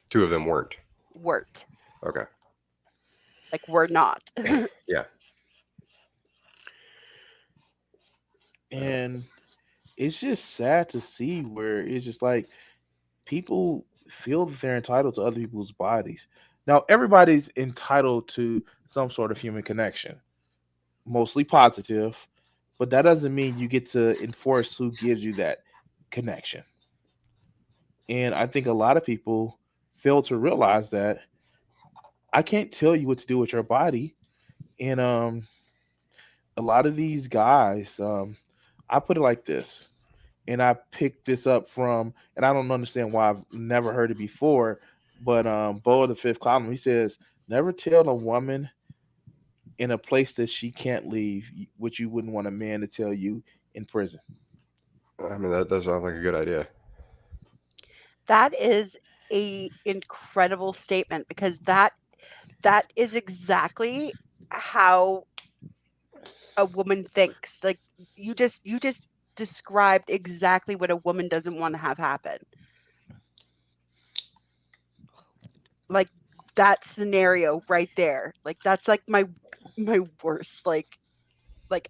Two of them weren't. Weren't. Okay. Like, were not. Yeah. And it's just sad to see where it's just like people feel that they're entitled to other people's bodies. Now, everybody's entitled to some sort of human connection, mostly positive, but that doesn't mean you get to enforce who gives you that connection. And I think a lot of people fail to realize that I can't tell you what to do with your body. And a lot of these guys, I put it like this, and I picked this up from, and I don't understand why I've never heard it before, but Bo of the Fifth Column, he says, never tell a woman in a place that she can't leave what you wouldn't want a man to tell you in prison. I mean, that does sound like a good idea. That is a incredible statement because that is exactly how a woman thinks. Like you just described exactly what a woman doesn't want to have happen. Like that scenario right there. Like that's like my worst like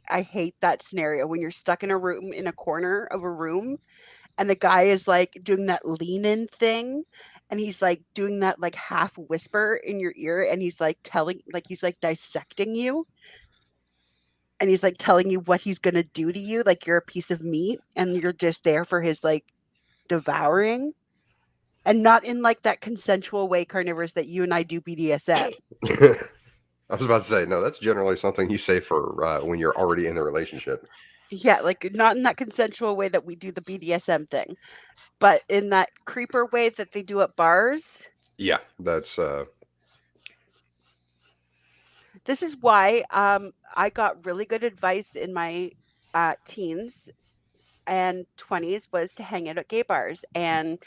I hate that scenario when you're stuck in a room in a corner of a room and the guy is like doing that lean in thing and he's like doing that like half whisper in your ear and he's like telling like he's like dissecting you and he's like telling you what he's going to do to you like you're a piece of meat and you're just there for his like devouring and not in like that consensual way carnivores that you and I do BDSM. I was about to say, no, that's generally something you say for when you're already in the relationship. Yeah, like not in that consensual way that we do the BDSM thing, but in that creeper way that they do at bars. Yeah, that's This is why I got really good advice in my teens and 20s was to hang out at gay bars. And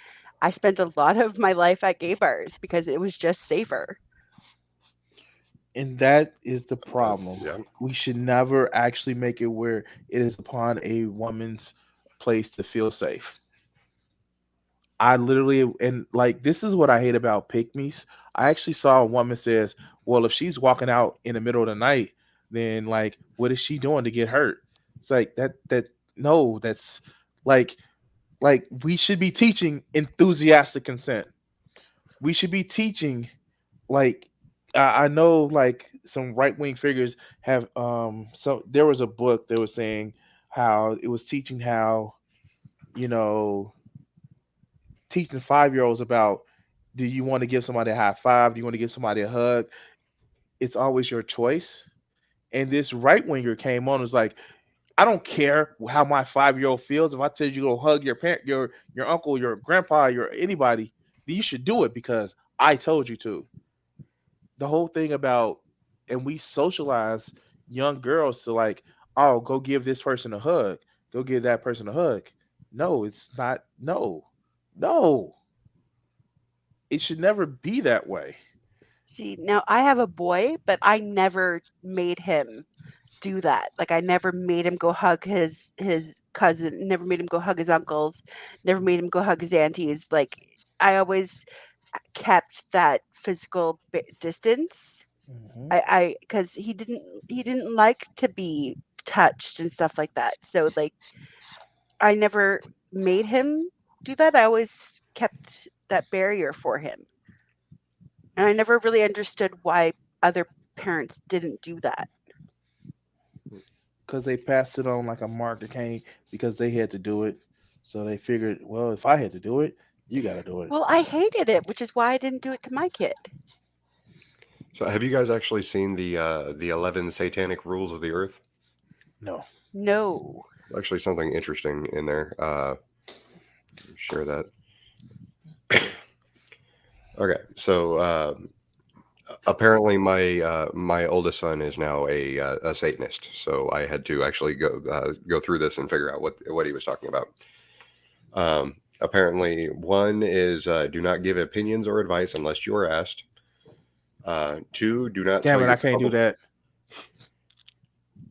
I spent a lot of my life at gay bars because it was just safer. And that is the problem. yeah. We should never actually make it where it is upon a woman's place to feel safe. I literally, and like this is what I hate about pygmies. I actually saw a woman says, "Well, if she's walking out in the middle of the night, then like, what is she doing to get hurt?" It's like that. No, that's like we should be teaching enthusiastic consent. We should be teaching like I know like some right wing figures have so there was a book that was saying how it was teaching how you know teaching 5-year-olds about do you want to give somebody a high five? Do you want to give somebody a hug? It's always your choice. And this right winger came on and was like, I don't care how my 5-year-old feels. If I tell you to go hug your parent, your uncle, your grandpa, your anybody, then you should do it because I told you to. The whole thing about and we socialize young girls to like, oh, go give this person a hug, go give that person a hug. No, it's not. No, no, it should never be that way. See, now I have a boy, but I never made him do that. Like I never made him go hug his cousin, never made him go hug his uncles, never made him go hug his aunties. Like I always kept that physical distance. Hmm. I because he didn't like to be touched and stuff like that. So like I never made him do that. I always kept that barrier for him. And I never really understood why other parents didn't do that. Because they passed it on like a mark that came because they had to do it. So they figured, well, if I had to do it, you got to do it. Well, I hated it, which is why I didn't do it to my kid. So, have you guys actually seen the 11 Satanic Rules of the Earth? No. No. Actually, something interesting in there. Share that. Okay, so apparently my oldest son is now a Satanist, so I had to actually go through this and figure out what he was talking about. Apparently, one is do not give opinions or advice unless you are asked. Two, do not tell Damn it, your I can't do trouble. that.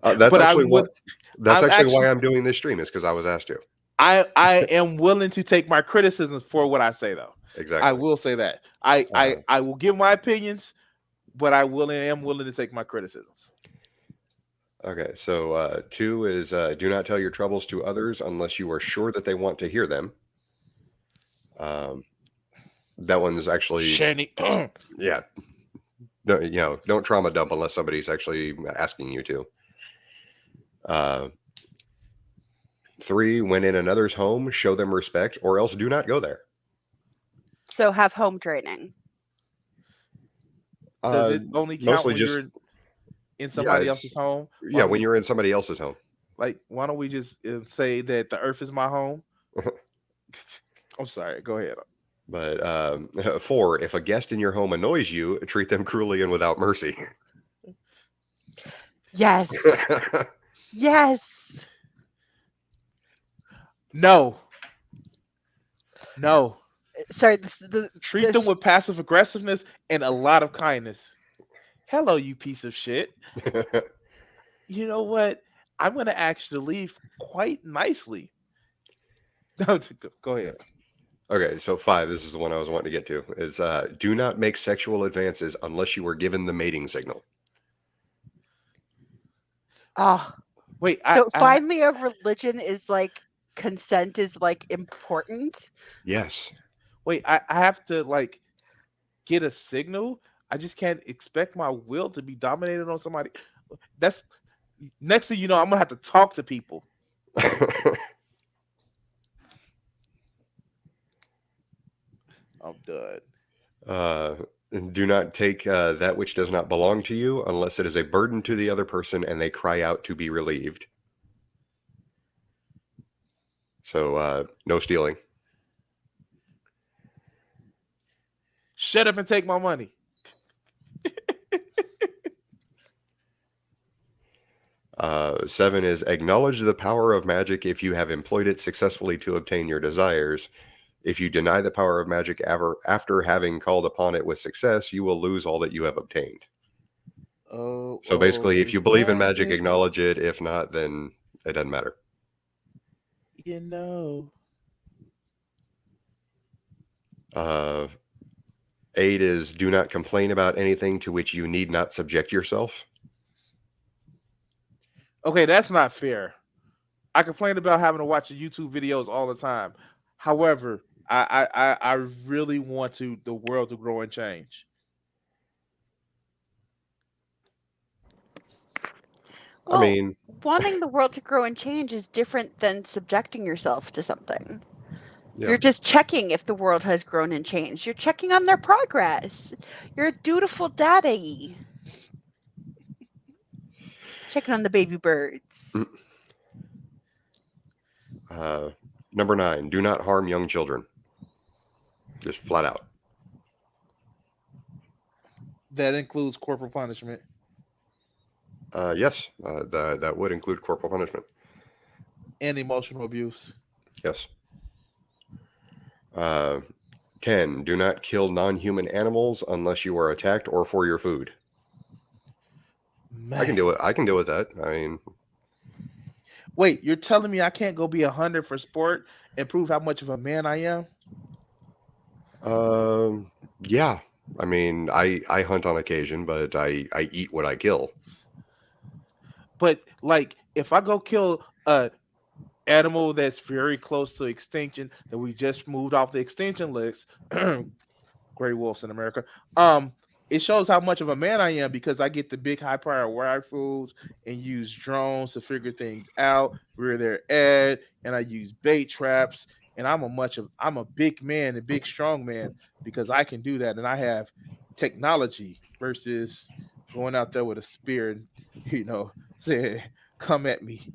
That's But I actually what. would. That's I'm actually why actually. I'm doing this stream is because I was asked to. I am willing to take my criticisms for what I say though. I Exactly. will say that. I I Uh, I will give my opinions, but I am willing to take my criticisms. Okay, so 2 is do not tell your troubles to others unless you are sure that they want to hear them. Um, that one's actually, Shanny. yeah, no, don't trauma dump unless somebody's actually asking you to. Uh, 3, when in another's home, show them respect or else do not go there. So have home training. Does Uh, it only count mostly when you're just, in yeah, somebody else's home? Why yeah, don't when we you're in somebody else's home. why don't we just say that the earth is my home? I'm sorry. Go ahead. But 4, if a guest in your home annoys you, treat them cruelly and without mercy. Yes. Yes. No, no. Sorry, Treat them this with passive aggressiveness and a lot of kindness. Hello, you piece of shit. You know what? I'm gonna actually leave quite nicely. No, go ahead. Okay, so 5, this is the one I was wanting to get to, is do not make sexual advances unless you were given the mating signal. oh. Wait, So finally a religion is like consent is like important. Yes. wait. I have to get a signal. I just can't expect my will to be dominated on somebody. That's next thing you know, I'm gonna have to talk to people. I'm done. uh, do not take that which does not belong to you unless it is a burden to the other person and they cry out to be relieved. So no stealing. Shut up and take my money. 7 is acknowledge the power of magic if you have employed it successfully to obtain your desires. If you deny the power of magic after having called upon it with success, you will lose all that you have obtained. Oh, So oh, basically, if it's you believe in magic, magic. acknowledge it. If not, then it doesn't matter. You know. Uh, 8 is do not complain about anything to which you need not subject yourself. Okay, that's not fair. I complain about having to watch the YouTube videos all the time. However, I really want the world to grow and change. I Well, mean, wanting the world to grow and change is different than subjecting yourself to something. yeah. You're just checking if the world has grown and changed. You're checking on their progress. You're a dutiful daddy. Checking on the baby birds. Uh, number 9, do not harm young children. Just flat out. That includes corporal punishment. Yes, that would include corporal punishment. And emotional abuse. Yes. Uh, 10, do not kill non-human animals unless you are attacked or for your food. I can Man. deal with that. I mean, Wait, you're telling me I can't go be a hunter for sport and prove how much of a man I am? yeah. I mean, I hunt on occasion, but I eat what I kill. But if I go kill a animal that's very close to extinction that we just moved off the extinction list, gray wolves in America. Um, it shows how much of a man I am because I get the big high power rifles and use drones to figure things out where they're at, and I use bait traps. And I'm a big man, a big strong man because I can do that, and I have technology versus going out there with a spear and saying, "Come at me."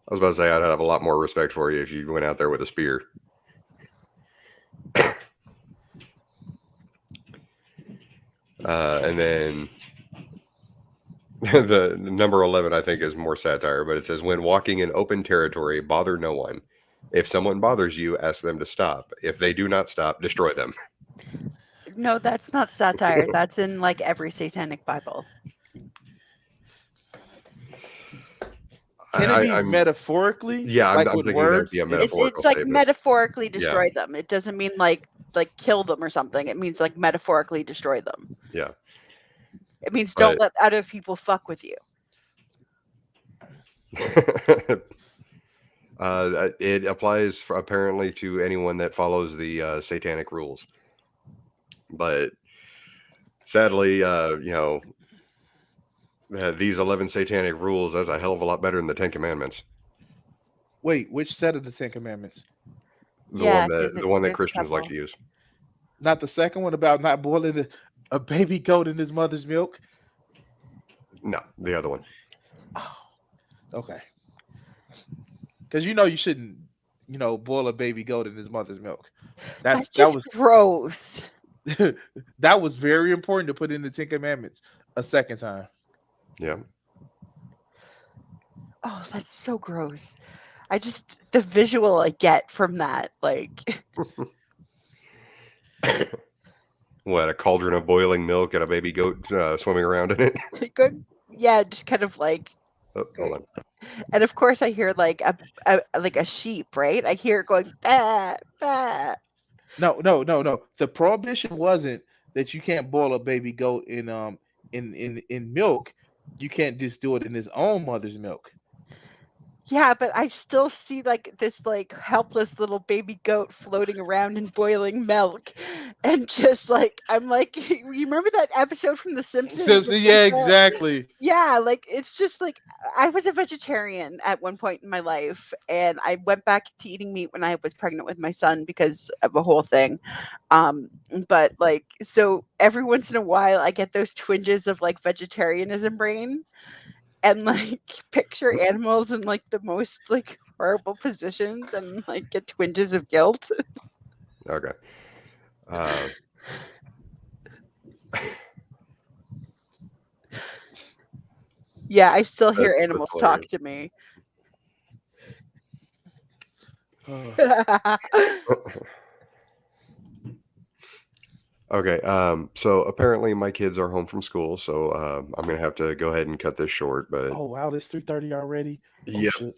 I was about to say I'd have a lot more respect for you if you went out there with a spear. And then the number 11, I think, is more satire, but it says, when walking in open territory, bother no one. If someone bothers you, ask them to stop. If they do not stop, destroy them. No, that's not satire. That's in like every satanic Bible. Can it be I'm metaphorically, yeah, like I'm with thinking that'd words? be a It's metaphorical like statement. metaphorically Yeah, destroy them. It doesn't mean like kill them or something. It means like metaphorically destroy them. yeah, It means don't but let other people fuck with you. It applies apparently to anyone that follows the satanic rules. But sadly, these 11 satanic rules, that's a hell of a lot better than the 10 Commandments. Wait, which set of the Ten Commandments? Yeah, because The one that there's a Christians like couple. to use. Not the second one about not boiling a baby goat in his mother's milk. No, the other one. Oh, okay. Because you shouldn't, boil a baby goat in his mother's milk. That's That just was gross. that was very important to put in the Ten Commandments a second time. Yeah. Oh, that's so gross. I just the visual I get from that, like What, a cauldron of boiling milk and a baby goat swimming around in it? good. Yeah, just kind of like, Oh, hold on. and of course I hear like a sheep, right? I hear it going bah bah. No, no, no, no. The prohibition wasn't that you can't boil a baby goat in milk. You can't just do it in his own mother's milk. Yeah, but I still see like this like helpless little baby goat floating around in boiling milk, and just like I'm like, you remember that episode from The Simpsons So, with there's yeah, the exactly. yeah, like it's just like I was a vegetarian at one point in my life, and I went back to eating meat when I was pregnant with my son because of a whole thing. Um, but like so every once in a while I get those twinges of like vegetarianism brain and like picture animals in like the most like horrible positions and like get twinges of guilt. Okay. Uh, Yeah, I still hear that's animals talk hilarious. to me. Okay. So apparently my kids are home from school, so I'm gonna have to go ahead and cut this short. But Oh wow, it's 3:30 already. Oh yeah, shit.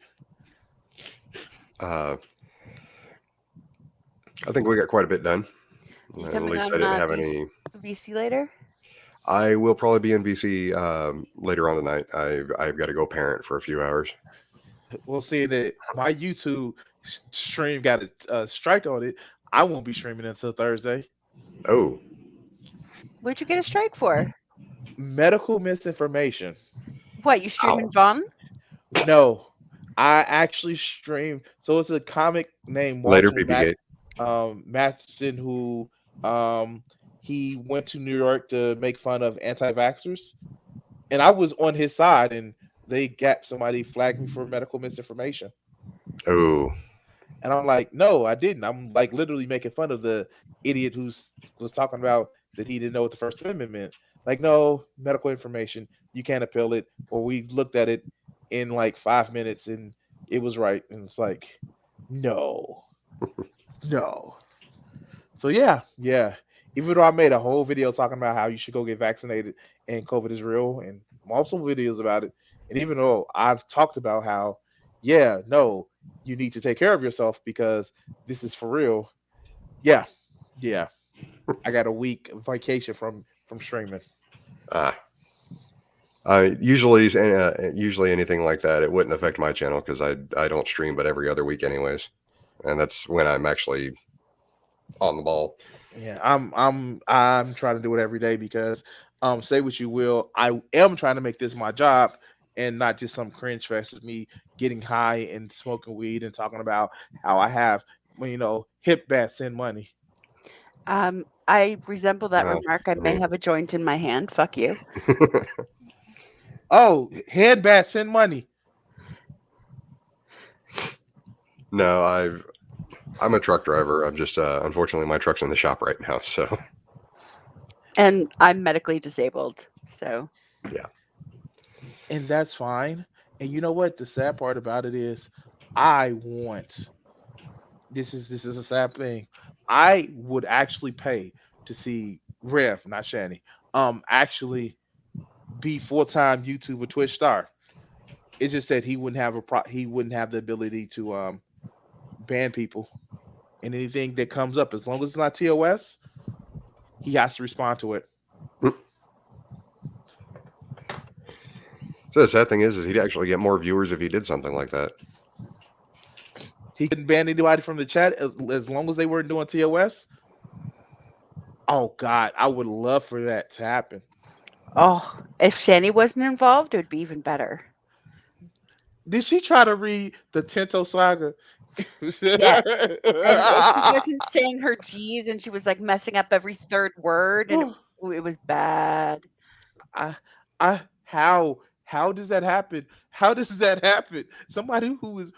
uh, I think we got quite a bit done. You At coming least I on didn't have any. VC later? I will probably be in BC later on tonight. I've got to go parent for a few hours. We'll see that my YouTube stream got a strike on it. I won't be streaming until Thursday. Oh, What'd you get a strike for? Medical misinformation. What, you ow. streaming Vaughn? No, I actually stream. So it's a comic named Later, Walter PP Gate. Matheson who um he went to New York to make fun of anti-vaxxers, and I was on his side, and they got somebody flagged me for medical misinformation. Oh, And I'm like, no, I didn't. I'm like literally making fun of the idiot was talking about that he didn't know what the First Amendment meant. Like, no, medical information, you can't appeal it. Or we looked at it in like 5 minutes and it was right. And it's like, no, no. So yeah, yeah. Even though I made a whole video talking about how you should go get vaccinated and COVID is real and multiple videos about it. And even though I've talked about how, yeah, no, you need to take care of yourself because this is for real. Yeah, yeah. I got a week vacation from streaming. ah. Usually anything like that, it wouldn't affect my channel because I don't stream but every other week anyways, and that's when I'm actually on the ball. Yeah, I'm trying to do it every day because say what you will, I am trying to make this my job and not just some cringe fest of me getting high and smoking weed and talking about how I have well, hip bats send money. I resemble that Well, remark. I I may mean, have a joint in my hand. Fuck you. Oh, head bats send money. no, I'm a truck driver. I'm just unfortunately my truck's in the shop right now, so And I'm medically disabled. So yeah. And that's fine. And you know what? The sad part about it is I want this is a sad thing. I would actually pay to see Rev, not Shani, actually be full-time YouTube or Twitch star. It's just that he wouldn't have the ability to ban people and anything that comes up as long as it's not TOS, he has to respond to it. So the sad thing is he'd actually get more viewers if he did something like that. He couldn't ban anybody from the chat as long as they weren't doing TOS. Oh God, I would love for that to happen. Oh, if Shani wasn't involved, it would be even better. Did she try to read the Tento saga? Yeah. And she wasn't saying her G's, and she was like messing up every third word, and it was bad. I, how does that happen? How does that happen? Somebody who is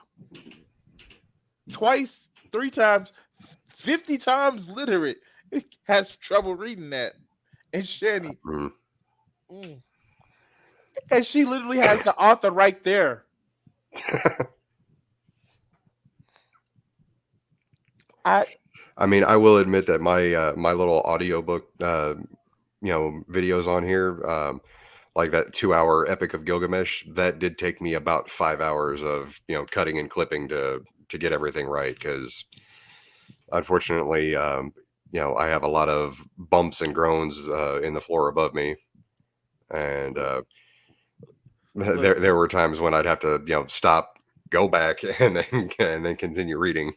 twice, 3 times, 50 times literate has trouble reading that. And Shani, Mm. and she literally has the author right there. I mean, I will admit that my my little audiobook videos on here, like that 2-hour Epic of Gilgamesh, that did take me about 5 hours of cutting and clipping to get everything right, because unfortunately, I have a lot of bumps and groans in the floor above me, and there were times when I'd have to stop, go back, and then continue reading.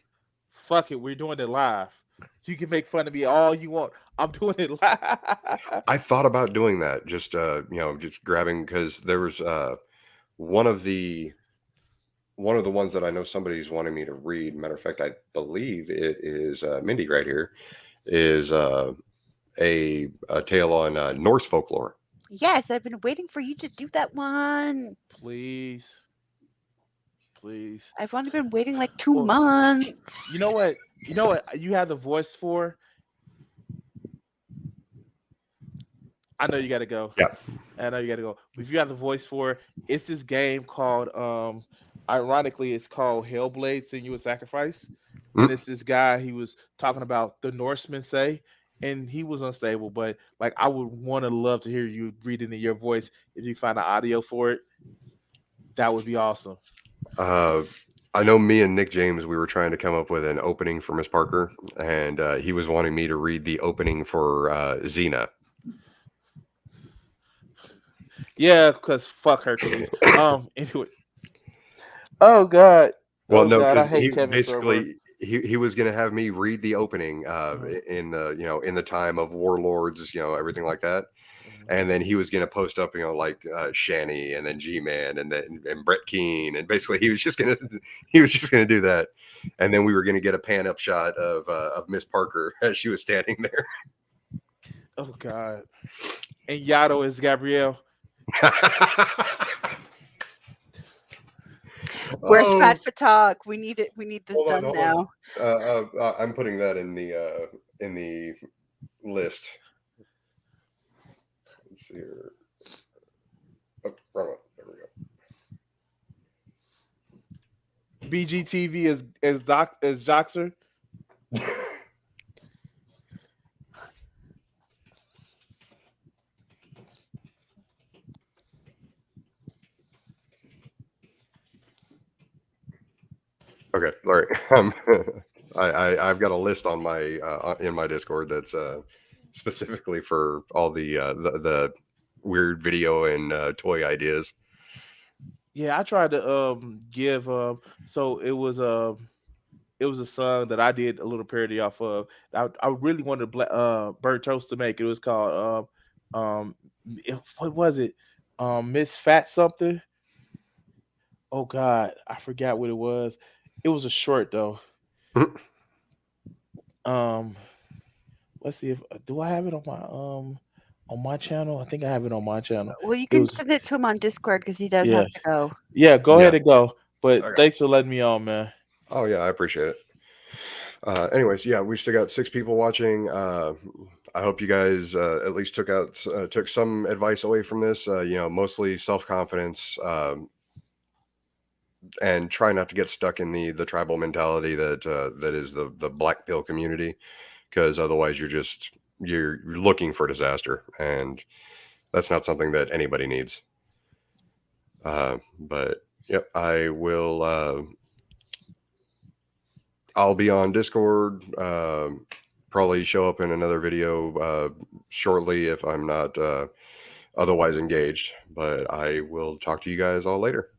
Fuck it, we're doing it live. You can make fun of me all you want. I'm doing it live. I thought about doing that, just just grabbing, because there was one of the ones that I know somebody's wanting me to read. Matter of fact, I believe it is Mindy right here, is a tale on Norse folklore. Yes, I've been waiting for you to do that one. Please. I've only been waiting like 2 months. You know what? You have the voice for. I know you got to go. Yeah. I know you got to go. If you have the voice for, it's this game called, ironically, it's called Hellblade: Senua's Sacrifice. And it's this guy, he was talking about the Norsemen say, and he was unstable, but like I would love to hear you read it in your voice. If you find the audio for it, that would be awesome. I know me and Nick James, we were trying to come up with an opening for Miss Parker, and he was wanting me to read the opening for Xena. Yeah, because fuck Hercules. Anyway. Oh God. Well, Oh no, God, I because hate he Kevin Thorburn. basically he was going to have me read the opening in the in the time of warlords, everything like that, and then he was going to post up like Shani, and then G-Man, and then Brett Keane, and basically he was just gonna do that, and then we were going to get a pan up shot of Miss Parker as she was standing there. Oh God. And Yato is Gabrielle. Where's Fat Fatog? We need it. We need this hold done on. now. I'm putting that in the list. Let's see here. Oh, wrong one. There we go. BGTV is Joxer. Okay, all right. I've got a list on my in my Discord that's specifically for all the weird video and toy ideas. Yeah, I tried to give so it was a song that I did a little parody off of. I really wanted Bird Toast to make it. It was called what was it? Miss Fat something. Oh God, I forgot what it was. It was a short though. Let's see if do I have it on my channel. I think I have it on my channel. Well, you can send it to him on Discord because he does have to go. Yeah, go ahead and go. But thanks for letting me on, man. Oh yeah, I appreciate it. Anyways, yeah, we still got 6 people watching. I hope you guys at least took some advice away from this. Mostly self-confidence, and try not to get stuck in the tribal mentality that is the black pill community, because otherwise you're looking for disaster, and that's not something that anybody needs. But yep, I will. I'll be on Discord. Probably show up in another video shortly if I'm not otherwise engaged. But I will talk to you guys all later.